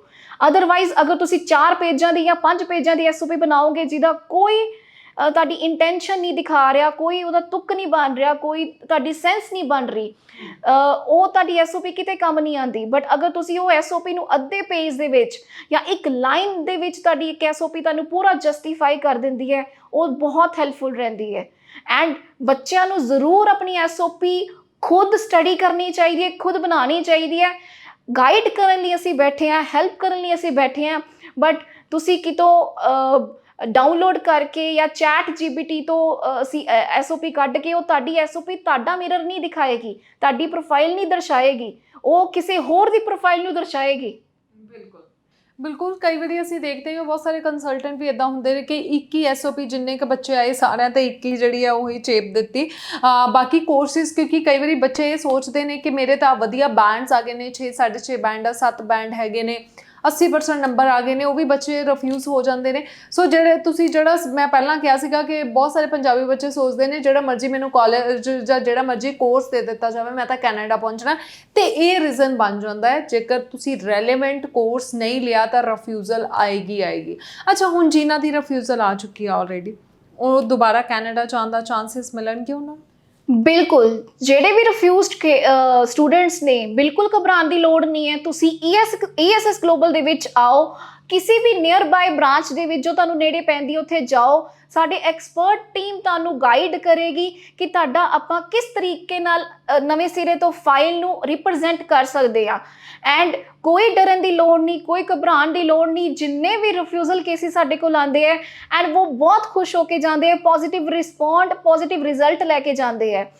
ਅਦਰਵਾਈਜ਼ ਅਗਰ ਤੁਸੀਂ 4 ਪੇਜਾਂ ਦੀ ਜਾਂ 5 ਪੇਜਾਂ ਦੀ ਐਸਓਪੀ ਬਣਾਓਗੇ ਜਿਹਦਾ ਕੋਈ ਤੁਹਾਡੀ ਇੰਟੈਂਸ਼ਨ ਨਹੀਂ ਦਿਖਾ ਰਿਹਾ, ਕੋਈ ਉਹਦਾ ਤੁੱਕ ਨਹੀਂ ਬਣ ਰਿਹਾ, ਕੋਈ ਤੁਹਾਡੀ ਸੈਂਸ ਨਹੀਂ ਬਣ ਰਹੀ, ਉਹ ਤੁਹਾਡੀ ਐਸਓਪੀ ਕਿਤੇ ਕੰਮ ਨਹੀਂ ਆਉਂਦੀ। ਬਟ ਅਗਰ ਤੁਸੀਂ ਉਹ ਐਸਓਪੀ ਨੂੰ ਅੱਧੇ ਪੇਜ ਦੇ ਵਿੱਚ ਜਾਂ ਇੱਕ ਲਾਈਨ ਦੇ ਵਿੱਚ ਤੁਹਾਡੀ ਇੱਕ ਐਸਓਪੀ ਤੁਹਾਨੂੰ ਪੂਰਾ ਜਸਟੀਫਾਈ ਕਰ ਦਿੰਦੀ ਹੈ, ਉਹ ਬਹੁਤ ਹੈਲਪਫੁਲ ਰਹਿੰਦੀ ਹੈ। ਐਂਡ ਬੱਚਿਆਂ ਨੂੰ ਜ਼ਰੂਰ ਆਪਣੀ ਐਸਓਪੀ ਖੁਦ ਸਟੱਡੀ ਕਰਨੀ ਚਾਹੀਦੀ ਹੈ, ਖੁਦ ਬਣਾਉਣੀ ਚਾਹੀਦੀ ਹੈ। ਗਾਈਡ ਕਰਨ ਲਈ ਅਸੀਂ ਬੈਠੇ ਹਾਂ, ਹੈਲਪ ਕਰਨ ਲਈ ਅਸੀਂ ਬੈਠੇ ਹਾਂ, ਬਟ ਤੁਸੀਂ ਕਿਤੋਂ ਡਾਊਨਲੋਡ ਕਰਕੇ ਜਾਂ ਚੈਟ ਜੀਪੀਟੀ ਤੋਂ ਅਸੀਂ ਐਸਓਪੀ ਕੱਢ ਕੇ ਉਹ ਤੁਹਾਡੀ ਐਸਓਪੀ ਤੁਹਾਡਾ ਮਿਰਰ ਨਹੀਂ ਦਿਖਾਏਗੀ, ਤੁਹਾਡੀ ਪ੍ਰੋਫਾਈਲ ਨਹੀਂ ਦਰਸਾਏਗੀ, ਉਹ ਕਿਸੇ ਹੋਰ ਦੀ ਪ੍ਰੋਫਾਈਲ ਨੂੰ ਦਰਸਾਏਗੀ। ਬਿਲਕੁਲ ਕਈ ਵਾਰੀ ਅਸੀਂ ਦੇਖਦੇ ਹਾਂ ਬਹੁਤ ਸਾਰੇ ਕੰਸਲਟੈਂਟ ਵੀ ਇਦਾਂ ਹੁੰਦੇ ਨੇ ਕਿ ਇੱਕ ਹੀ ਐਸਓਪੀ ਜਿੰਨੇ ਕੁ ਬੱਚੇ ਆਏ ਸਾਰਿਆਂ ਤੇ ਇੱਕ ਹੀ ਜਿਹੜੀ ਆ ਉਹੀ ਚੇਪ ਦਿੱਤੀ। ਬਾਕੀ ਕੋਰਸਿਸ ਕਿਉਂਕਿ ਕਈ ਵਾਰੀ ਬੱਚੇ ਇਹ ਸੋਚਦੇ ਨੇ ਕਿ ਮੇਰੇ ਤਾਂ ਵਧੀਆ ਬੈਂਡਸ ਆ ਗਏ ਨੇ, 6 6.5 ਬੈਂਡ ਆ, 7 ਬੈਂਡ ਹੈਗੇ ਨੇ, 80% ਨੰਬਰ ਆ ਗਏ ਨੇ, ਉਹ ਵੀ ਬੱਚੇ ਰਿਫਿਊਜ਼ ਹੋ ਜਾਂਦੇ ਨੇ। ਸੋ ਜਿਹੜਾ ਮੈਂ ਪਹਿਲਾਂ ਕਿਹਾ ਸੀਗਾ ਕਿ ਬਹੁਤ ਸਾਰੇ ਪੰਜਾਬੀ ਬੱਚੇ ਸੋਚਦੇ ਨੇ ਜਿਹੜਾ ਮਰਜ਼ੀ ਮੈਨੂੰ ਕਾਲਜ ਜਾਂ ਜਿਹੜਾ ਮਰਜ਼ੀ ਕੋਰਸ ਦੇ ਦਿੱਤਾ ਜਾਵੇ ਮੈਂ ਤਾਂ ਕੈਨੇਡਾ ਪਹੁੰਚਣਾ, ਤੇ ਇਹ ਰੀਜ਼ਨ ਬਣ ਜਾਂਦਾ ਹੈ। ਜੇਕਰ ਤੁਸੀਂ ਰੈਲੇਵੈਂਟ ਕੋਰਸ ਨਹੀਂ ਲਿਆ ਤਾਂ ਰਿਫਿਊਜ਼ਲ ਆਏਗੀ। ਅੱਛਾ, ਹੁਣ ਜਿਨ੍ਹਾਂ ਦੀ ਰਿਫਿਊਜ਼ਲ ਆ ਚੁੱਕੀ ਆ ਆਲਰੇਡੀ, ਉਹ ਦੁਬਾਰਾ ਕੈਨੇਡਾ ਜਾਣ ਦਾ ਚਾਂਸਿਸ ਮਿਲਣਗੇ ਉਹਨਾਂ ਨੂੰ? ਬਿਲਕੁਲ, ਜਿਹੜੇ ਵੀ ਰਿਫਿਊਜ਼ਡ ਸਟੂਡੈਂਟਸ ਨੇ ਬਿਲਕੁਲ ਘਬਰਾਉਣ ਦੀ ਲੋੜ ਨਹੀਂ ਹੈ। ਤੁਸੀਂ ESS ਗਲੋਬਲ ਦੇ ਵਿੱਚ ਆਓ, ਕਿਸੇ ਵੀ ਨੀਅਰ ਬਾਏ ਬ੍ਰਾਂਚ ਦੇ ਵਿੱਚ ਜੋ ਤੁਹਾਨੂੰ ਨੇੜੇ ਪੈਂਦੀ ਉੱਥੇ ਜਾਓ। ਸਾਡੇ ਐਕਸਪਰਟ ਟੀਮ ਤੁਹਾਨੂੰ ਗਾਈਡ ਕਰੇਗੀ ਕਿ ਤੁਹਾਡਾ ਆਪਾਂ ਕਿਸ ਤਰੀਕੇ ਨਾਲ ਨਵੇਂ ਸਿਰੇ ਤੋਂ ਫਾਈਲ ਨੂੰ ਰਿਪਰੈਜ਼ੈਂਟ ਕਰ ਸਕਦੇ ਆ। ਐਂਡ ਕੋਈ ਡਰਨ ਦੀ ਲੋੜ ਨਹੀਂ, ਕੋਈ ਘਬਰਾਉਣ ਦੀ ਲੋੜ ਨਹੀਂ। ਜਿੰਨੇ ਵੀ ਰਿਫਿਊਜ਼ਲ ਕੇਸਿਸ ਸਾਡੇ ਕੋਲ ਆਉਂਦੇ ਹੈ ਐਂਡ ਉਹ ਬਹੁਤ ਖੁਸ਼ ਹੋ ਕੇ ਜਾਂਦੇ ਹੈ, ਪੋਜ਼ਿਟਿਵ ਰਿਸਪੌਂਡ, ਪੋਜ਼ਿਟਿਵ ਰਿਜ਼ਲਟ ਲੈ ਕੇ ਜਾਂਦੇ ਹੈ।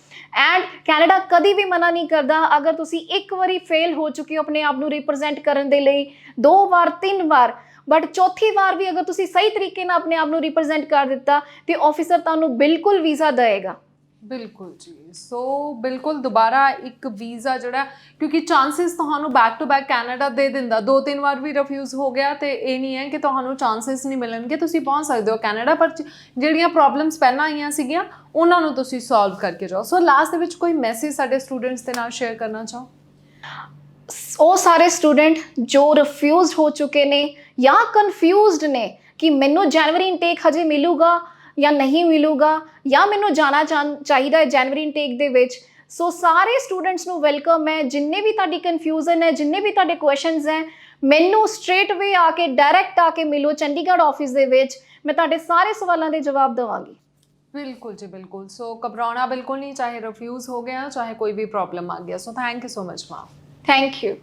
ਐਂਡ ਕੈਨੇਡਾ ਕਦੀ ਵੀ ਮਨਾ ਨਹੀਂ ਕਰਦਾ। ਅਗਰ ਤੁਸੀਂ ਇੱਕ ਵਾਰੀ ਫੇਲ ਹੋ ਚੁੱਕੇ ਹੋ ਆਪਣੇ ਆਪ ਨੂੰ ਰਿਪਰੈਜ਼ੈਂਟ ਕਰਨ ਦੇ ਲਈ, 2 ਵਾਰ 3 ਵਾਰ, ਬਟ ਚੌਥੀ ਵਾਰ ਵੀ ਅਗਰ ਤੁਸੀਂ ਸਹੀ ਤਰੀਕੇ ਨਾਲ ਆਪਣੇ ਆਪ ਨੂੰ ਰਿਪਰੈਜ਼ੈਂਟ ਕਰ ਦਿੱਤਾ ਤੇ ਆਫਿਸਰ ਤੁਹਾਨੂੰ ਬਿਲਕੁਲ ਵੀਜ਼ਾ ਦੇਏਗਾ। ਬਿਲਕੁਲ ਜੀ। ਸੋ ਬਿਲਕੁਲ ਦੁਬਾਰਾ ਇੱਕ ਵੀਜ਼ਾ ਜਿਹੜਾ, ਕਿਉਂਕਿ ਚਾਂਸਿਸ ਤੁਹਾਨੂੰ ਬੈਕ ਟੂ ਬੈਕ ਕੈਨੇਡਾ ਦੇ ਦਿੰਦਾ। 2-3 ਵਾਰ ਵੀ ਰਿਫਿਊਜ਼ ਹੋ ਗਿਆ ਤੇ ਇਹ ਨਹੀਂ ਹੈ ਕਿ ਤੁਹਾਨੂੰ ਚਾਂਸਿਸ ਨਹੀਂ ਮਿਲਣਗੇ, ਤੁਸੀਂ ਪਹੁੰਚ ਸਕਦੇ ਹੋ ਕੈਨੇਡਾ। ਪਰ ਜਿਹੜੀਆਂ ਪ੍ਰੋਬਲਮਸ ਪਹਿਲਾਂ ਆਈਆਂ ਸੀਗੀਆਂ ਉਹਨਾਂ ਨੂੰ ਤੁਸੀਂ ਸੋਲਵ ਕਰਕੇ ਜਾਓ। ਸੋ ਲਾਸਟ ਦੇ ਵਿੱਚ ਕੋਈ ਮੈਸੇਜ ਸਾਡੇ ਸਟੂਡੈਂਟਸ ਦੇ ਨਾਲ ਸ਼ੇਅਰ ਕਰਨਾ ਚਾਹੋ? ਉਹ ਸਾਰੇ ਸਟੂਡੈਂਟ ਜੋ ਰਿਫਿਊਜ਼ਡ ਹੋ ਚੁੱਕੇ ਨੇ ਜਾਂ ਕਨਫਿਊਜ਼ਡ ਨੇ ਕਿ ਮੈਨੂੰ ਜਨਵਰੀ ਇਨਟੇਕ ਹਜੇ ਮਿਲੂਗਾ ਜਾਂ ਨਹੀਂ ਮਿਲੂਗਾ, ਜਾਂ ਮੈਨੂੰ ਜਾਣਾ ਚਾਹੀਦਾ ਹੈ ਜਨਵਰੀ ਇਨਟੇਕ ਦੇ ਵਿੱਚ, ਸੋ ਸਾਰੇ ਸਟੂਡੈਂਟਸ ਨੂੰ ਵੈਲਕਮ ਹੈ। ਜਿੰਨੇ ਵੀ ਤੁਹਾਡੀ ਕਨਫਿਊਜ਼ਨ ਹੈ, ਜਿੰਨੇ ਵੀ ਤੁਹਾਡੇ ਕੁਐਸਚਨਸ ਹੈ, ਮੈਨੂੰ ਸਟ੍ਰੇਟ ਵੇ ਆ ਕੇ ਡਾਇਰੈਕਟ ਆ ਕੇ ਮਿਲੋ ਚੰਡੀਗੜ੍ਹ ਆਫਿਸ ਦੇ ਵਿੱਚ, ਮੈਂ ਤੁਹਾਡੇ ਸਾਰੇ ਸਵਾਲਾਂ ਦੇ ਜਵਾਬ ਦੇਵਾਂਗੀ। बिल्कुल जी बिल्कुल। सो घबराना बिल्कुल नहीं, चाहे रिफ्यूज़ हो गया चाहे कोई भी प्रॉब्लम आ गया। So thank you so much ma'am. Thank you.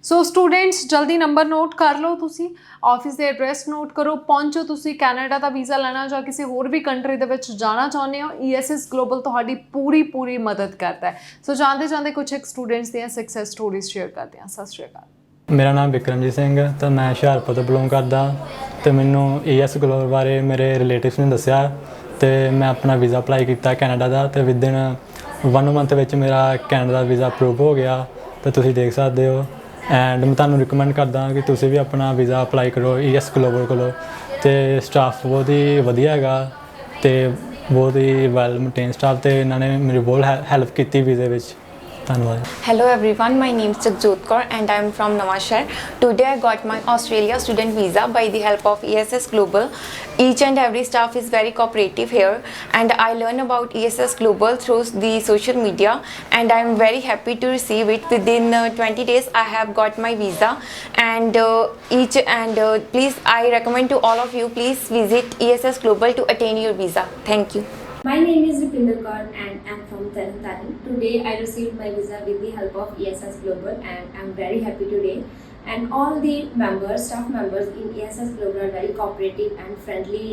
So students ਜਲਦੀ ਨੰਬਰ ਨੋਟ ਕਰ ਲਓ, ਤੁਸੀਂ ਆਫਿਸ ਦੇ ਐਡਰੈਸ ਨੋਟ ਕਰੋ, ਪਹੁੰਚੋ। ਤੁਸੀਂ ਕੈਨੇਡਾ ਦਾ ਵੀਜ਼ਾ ਲੈਣਾ ਜਾਂ ਕਿਸੇ ਹੋਰ ਵੀ ਕੰਟਰੀ ਦੇ ਵਿੱਚ ਜਾਣਾ ਚਾਹੁੰਦੇ ਹੋ, ESS ਗਲੋਬਲ ਤੁਹਾਡੀ ਪੂਰੀ ਮਦਦ ਕਰਦਾ ਹੈ। ਸੋ ਜਾਂਦੇ ਕੁਝ ਇੱਕ ਸਟੂਡੈਂਟਸ ਦੀਆਂ ਸਕਸੈਸ ਸਟੋਰੀਜ਼ ਸ਼ੇਅਰ ਕਰਦੇ ਹਾਂ। ਸਤਿ ਸ਼੍ਰੀ ਅਕਾਲ। ਮੇਰਾ ਨਾਮ ਵਿਕਰਮਜੀਤ ਸਿੰਘ ਤੇ ਮੈਂ ਹੁਸ਼ਿਆਰਪੁਰ ਤੋਂ ਬਿਲੋਂਗ ਕਰਦਾ ਤੇ ਮੈਨੂੰ ES ਗਲੋਬਲ ਬਾਰੇ ਮੇਰੇ ਰਿਲੇਟਿਵਸ ਨੇ ਦੱਸਿਆ ਤੇ ਮੈਂ ਆਪਣਾ ਵੀਜ਼ਾ ਅਪਲਾਈ ਕੀਤਾ ਕੈਨੇਡਾ ਦਾ ਤੇ ਵਿਦਿਨ 1 ਮੰਥ ਵਿੱਚ ਮੇਰਾ ਕੈਨੇਡਾ ਦਾ ਵੀਜ਼ਾ ਅਪਰੂਵ ਹੋ ਗਿਆ ਤੇ ਤੁਸੀਂ ਦੇਖ ਸਕਦੇ ਹੋ। ਐਂਡ ਮੈਂ ਤੁਹਾਨੂੰ ਰਿਕਮੈਂਡ ਕਰਦਾ ਕਿ ਤੁਸੀਂ ਵੀ ਆਪਣਾ ਵੀਜ਼ਾ ਅਪਲਾਈ ਕਰੋ ES ਗਲੋਬਲ ਕੋਲੋਂ। ਤੇ ਸਟਾਫ ਬਹੁਤ ਹੀ ਵਧੀਆ ਹੈਗਾ ਤੇ ਬਹੁਤ ਹੀ ਵੈਲ ਮੇਨਟੇਨ ਸਟਾਫ ਤੇ ਇਹਨਾਂ ਨੇ ਮੇਰੀ ਬਹੁਤ ਹੈਲਪ ਕੀਤੀ ਵੀਜ਼ੇ ਵਿੱਚ। ਧੰਨਵਾਦ। Hello everyone, my name is Jagjot Kaur and I am from Nawashahar. Today I got my Australia student visa by the help of ESS Global. Each and every staff is very cooperative here and I learn about ESS Global through the social media and I am very happy to receive it. Within 20 days I have got my visa and please I recommend to all of you, please visit ESS Global to attain your visa. Thank you. My name is Rupinder Kaur and I'm from Tarn. Today I received my visa with the help of ESS Global and I'm very happy today. And all the members, staff members in ESS Global are very cooperative and friendly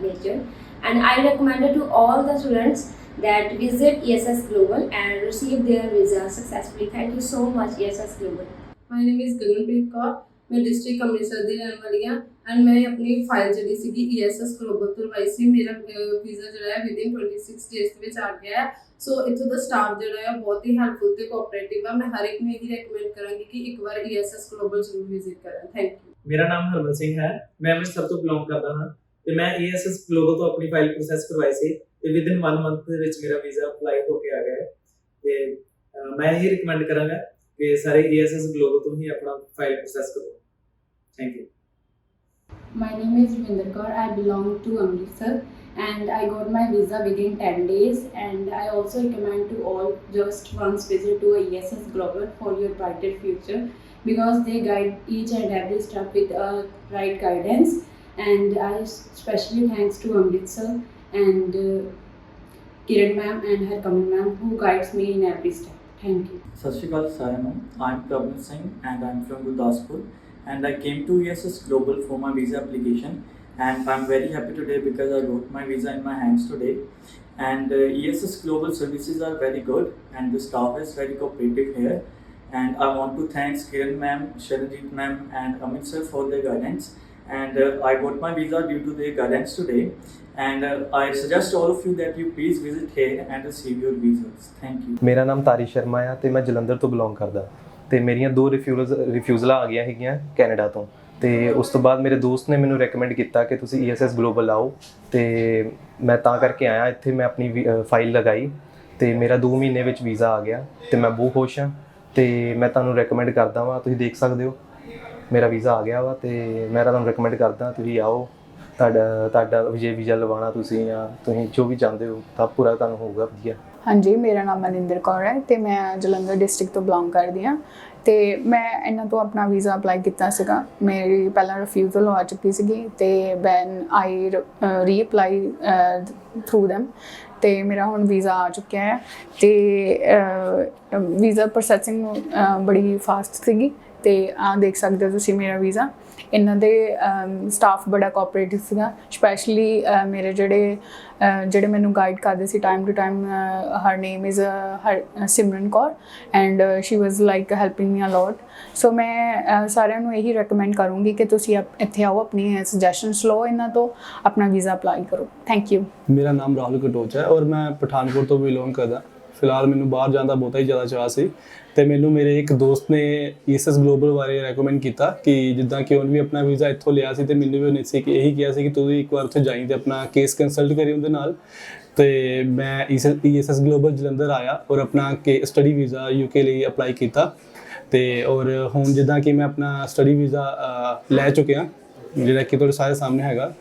nature. And I recommend to all the students that visit ESS Global and receive their visa successfully. Thank you so much ESS Global. My name is Gaganpreet Kaur, ਮੈਂ district Amritsar ਦੀ ਰਹਿਣ ਵਾਲੀ ਹਾਂ and ਮੈਂ ਆਪਣੀ file ਜਿਹੜੀ ਸੀਗੀ ESS global ਤੋਂ ਲਵਾਈ ਸੀ। ਮੇਰਾ ਵੀਜ਼ਾ ਜਿਹੜਾ ਹੈ ਵਿਦਿਨ 26 ਡੇਜ਼ ਦੇ ਵਿੱਚ ਆ ਗਿਆ ਹੈ। ਸੋ ਇੱਥੋਂ ਦਾ ਸਟਾਫ ਜਿਹੜਾ ਹੈ ਬਹੁਤ ਹੀ ਹੈਲਪਫੁਲ ਤੇ ਕੋਆਪਰੇਟਿਵ ਆ। ਮੈਂ ਹਰ ਇੱਕ ਨੂੰ ਇਹੀ ਰეკਮੈਂਡ ਕਰਾਂਗੀ ਕਿ ਇੱਕ ਵਾਰ ESS ਗਲੋਬਲ ਜ਼ਰੂਰ ਵਿਜ਼ਿਟ ਕਰਨ। Thank you. ਮੇਰਾ ਨਾਮ ਹਰਮਨ ਸਿੰਘ ਹੈ, ਮੈਂ ਅੰਮ੍ਰਿਤਸਰ ਤੋਂ ਬਿਲੋਂਗ ਕਰਦਾ ਹਾਂ ਤੇ ਮੈਂ ESS ਗਲੋਬਲ ਤੋਂ ਆਪਣੀ ਫਾਈਲ ਪ੍ਰੋਸੈਸ ਕਰਵਾਈ ਸੀ ਤੇ ਵਿਦਿਨ 1 ਮੰਥ ਦੇ ਵਿੱਚ ਮੇਰਾ ਵੀਜ਼ਾ ਅਪਲਾਈ ਹੋ ਕੇ ਆ ਗਿਆ ਹੈ। ਤੇ ਮੈਂ ਇਹ ਰਿਕਮੈਂਡ ਕਰਾਂਗਾ ਕਿ ਸਾਰੇ ESS ਗਲੋਬਲ ਤੋਂ ਹੀ ਆਪਣਾ ਫਾਈਲ ਪ੍ਰੋਸੈਸ ਕਰੋ। Thank you. My name is Rupinder Kaur. I belong to Amritsar and I got my visa within 10 days and I also recommend to all just once visit to a ESS Global for your brighter future because they guide each and every step with right guidance and I especially thanks to Amritsar and Kiran ma'am and her Kamal ma'am who guides me in every step. Thank you. ਸਤਿ ਸ਼੍ਰੀ ਅਕਾਲ ਸਾਰਿਆਂ ਨੂੰ। I'm Prabhat Singh and I'm from Gurdaspur and I came to ESS Global for my visa application and I'm very happy today because I got my visa in my hands today and ESS Global services are very good and the staff is very cooperative here and I want to thank Kiran ma'am, Sharanjit ma'am and Amit sir for their guidance and I got my visa due to their guidance today and I suggest all of you that you please visit here and receive your visas. Thank you. ਮੇਰਾ ਨਾਮ ਤਾਰੀ ਸ਼ਰਮਾ ਆ ਤੇ ਮੈਂ ਜਲੰਧਰ ਤੋਂ belong ਕਰਦਾ ਤੇ ਮੇਰੀਆਂ 2 ਰਿਫਿਊਜ਼ਲਾਂ ਆ ਗਈਆਂ ਹੈਗੀਆਂ ਕੈਨੇਡਾ ਤੋਂ ਤੇ ਉਸ ਤੋਂ ਬਾਅਦ ਮੇਰੇ ਦੋਸਤ ਨੇ ਮੈਨੂੰ ਰეკਮੈਂਡ ਕੀਤਾ ਕਿ ਤੁਸੀਂ ESS ਗਲੋਬਲ ਆਓ ਤੇ ਮੈਂ ਤਾਂ ਕਰਕੇ ਆਇਆ ਇੱਥੇ। ਮੈਂ ਆਪਣੀ ਫਾਈਲ ਲਗਾਈ ਤੇ ਮੇਰਾ 2 ਮਹੀਨੇ ਵਿੱਚ ਵੀਜ਼ਾ ਆ ਗਿਆ ਤੇ ਮੈਂ ਬਹੁਤ ਖੁਸ਼ ਹਾਂ ਤੇ ਮੈਂ ਤੁਹਾਨੂੰ ਰეკਮੈਂਡ ਕਰਦਾ ਵਾਂ। ਤੁਸੀਂ ਦੇਖ ਸਕਦੇ ਹੋ ਮੇਰਾ ਵੀਜ਼ਾ ਆ ਗਿਆ ਵਾ ਤੇ ਮੈਂ ਤੁਹਾਨੂੰ ਰეკਮੈਂਡ ਕਰਦਾ ਤੁਸੀਂ ਆਓ। ਤੁਹਾਡਾ ਵੀਜ਼ਾ ਲਵਾਉਣਾ ਤੁਸੀਂ ਜਾਂ ਤੁਸੀਂ ਜੋ ਵੀ ਚਾਹੁੰਦੇ ਹੋ ਤਾਂ ਪੂਰਾ ਤੁਹਾਨੂੰ ਹੋਊਗਾ ਵਧੀਆ। ਹਾਂਜੀ, ਮੇਰਾ ਨਾਮ ਮਨਿੰਦਰ ਕੌਰ ਹੈ ਤੇ ਮੈਂ ਜਲੰਧਰ ਡਿਸਟ੍ਰਿਕਟ ਤੋਂ ਬਿਲੋਂਗ ਕਰਦੀ ਹਾਂ ਤੇ ਮੈਂ ਇਹਨਾਂ ਤੋਂ ਆਪਣਾ ਵੀਜ਼ਾ ਅਪਲਾਈ ਕੀਤਾ ਸੀਗਾ। ਮੇਰੀ ਪਹਿਲਾਂ ਰਿਫਿਊਜ਼ਲ ਆ ਚੁੱਕੀ ਸੀਗੀ ਤੇ ਵੈਨ ਆਈ ਰੀਅਪਲਾਈ ਥਰੂ ਦੈਮ ਤੇ ਮੇਰਾ ਹੁਣ ਵੀਜ਼ਾ ਆ ਚੁੱਕਿਆ ਹੈ ਤੇ ਵੀਜ਼ਾ ਪ੍ਰੋਸੈਸਿੰਗ ਬੜੀ ਫਾਸਟ ਸੀਗੀ ਤੇ ਆ ਦੇਖ ਸਕਦੇ ਹੋ ਤੁਸੀਂ ਮੇਰਾ ਵੀਜ਼ਾ। ਇਹਨਾਂ ਦੇ ਸਟਾਫ ਬੜਾ ਕੋਆਪਰੇਟਿਵ ਸੀਗਾ, ਸਪੈਸ਼ਲੀ ਮੇਰੇ ਜਿਹੜੇ ਮੈਨੂੰ ਗਾਈਡ ਕਰਦੇ ਸੀ time to time. Her name is Simran Kaur and she was like helping me a lot. So ਮੈਂ ਸਾਰਿਆਂ ਨੂੰ ਇਹੀ ਰეკਮੈਂਡ ਕਰੂੰਗੀ ਕਿ ਤੁਸੀਂ ਇੱਥੇ ਆਓ, ਆਪਣੀ ਸੁਜੈਸ਼ਨਸ ਲਓ ਇਹਨਾਂ ਤੋਂ, ਆਪਣਾ ਵੀਜ਼ਾ ਅਪਲਾਈ ਕਰੋ। Thank you. ਮੇਰਾ ਨਾਮ ਰਾਹੁਲ ਕਟੋਚ ਹੈ ਔਰ ਮੈਂ ਪਠਾਨਕੋਟ ਤੋਂ ਬਿਲੋਂਗ ਕਰਦਾ। ਫਿਲਹਾਲ ਮੈਨੂੰ ਬਾਹਰ ਜਾਣ ਦਾ ਬਹੁਤਾ ਹੀ ਜ਼ਿਆਦਾ ਚਾਅ ਸੀ ਤੇ ਮੈਨੂੰ ਮੇਰੇ ਇੱਕ ਦੋਸਤ ਨੇ ESS ਗਲੋਬਲ ਬਾਰੇ ਰეკਮੈਂਡ ਕੀਤਾ ਕਿ ਜਿੱਦਾਂ ਕਿ ਉਹਨੇ ਵੀ ਆਪਣਾ ਵੀਜ਼ਾ ਇੱਥੋਂ ਲਿਆ ਸੀ ਤੇ ਮੈਨੂੰ ਵੀ ਉਹਨੇ ਸੀ ਕਿ ਇਹੀ ਕਿਹਾ ਸੀ ਕਿ ਤੂੰ ਇੱਕ ਵਾਰ ਉੱਥੇ ਜਾਈਂ ਤੇ ਆਪਣਾ ਕੇਸ ਕੰਸਲਟ ਕਰੀ ਉਹਦੇ ਨਾਲ। ਤੇ ਮੈਂ ESS ਗਲੋਬਲ ਜਲੰਧਰ ਆਇਆ ਔਰ ਆਪਣਾ ਸਟੱਡੀ ਵੀਜ਼ਾ UK ਲਈ ਅਪਲਾਈ ਕੀਤਾ ਤੇ ਔਰ ਹੁਣ ਜਿੱਦਾਂ ਕਿ ਮੈਂ ਆਪਣਾ ਸਟੱਡੀ ਵੀਜ਼ਾ ਲੈ ਚੁੱਕਿਆ ਜਿਹੜਾ ਕਿ ਤੁਹਾਡੇ ਸਾਰੇ ਸਾਹਮਣੇ ਹੈਗਾ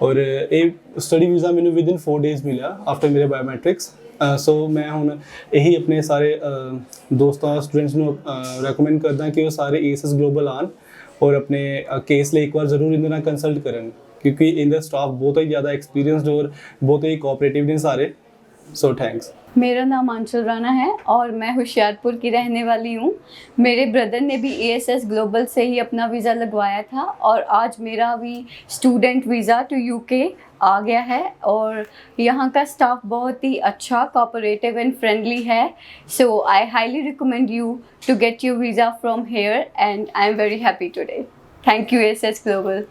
ਔਰ ਇਹ ਸਟੱਡੀ ਵੀਜ਼ਾ ਮੈਨੂੰ ਵਿਦਿਨ 4 ਡੇਜ਼ ਮਿਲਿਆ ਆਫਟਰ ਮੇਰੇ ਬਾਇਓਮੈਟ੍ਰਿਕਸ। ਸੋ ਮੈਂ ਹੁਣ ਇਹੀ ਆਪਣੇ ਸਾਰੇ ਦੋਸਤਾਂ ਸਟੂਡੈਂਟਸ ਨੂੰ ਰეკਮੈਂਡ ਕਰਦਾ ਕਿ ਉਹ ਸਾਰੇ ESS ਗਲੋਬਲ ਆਉਣ ਔਰ ਆਪਣੇ ਕੇਸ ਲਈ ਇੱਕ ਵਾਰ ਜ਼ਰੂਰ ਇਹਨਾਂ ਨਾਲ ਕੰਸਲਟ ਕਰਨ, ਕਿਉਂਕਿ ਇਹਦਾ ਸਟਾਫ ਬਹੁਤ ਹੀ ਜ਼ਿਆਦਾ ਐਕਸਪੀਰੀਅੰਸਡ ਔਰ ਬਹੁਤ ही कोऑपरेटिव ने सारे। So thanks. मेरा नाम आंचल राणा है और मैं होशियारपुर की रहने वाली हूँ। मेरे ब्रदर ने भी ESS ग्लोबल से ही अपना वीज़ा लगवाया था और आज मेरा भी स्टूडेंट वीज़ा टू UK आ गया है और यहाँ का स्टाफ बहुत ही अच्छा, कोऑपरेटिव एंड फ्रेंडली है। So I highly recommend you to get your visa from here and I am very happy today. Thank you ESS global.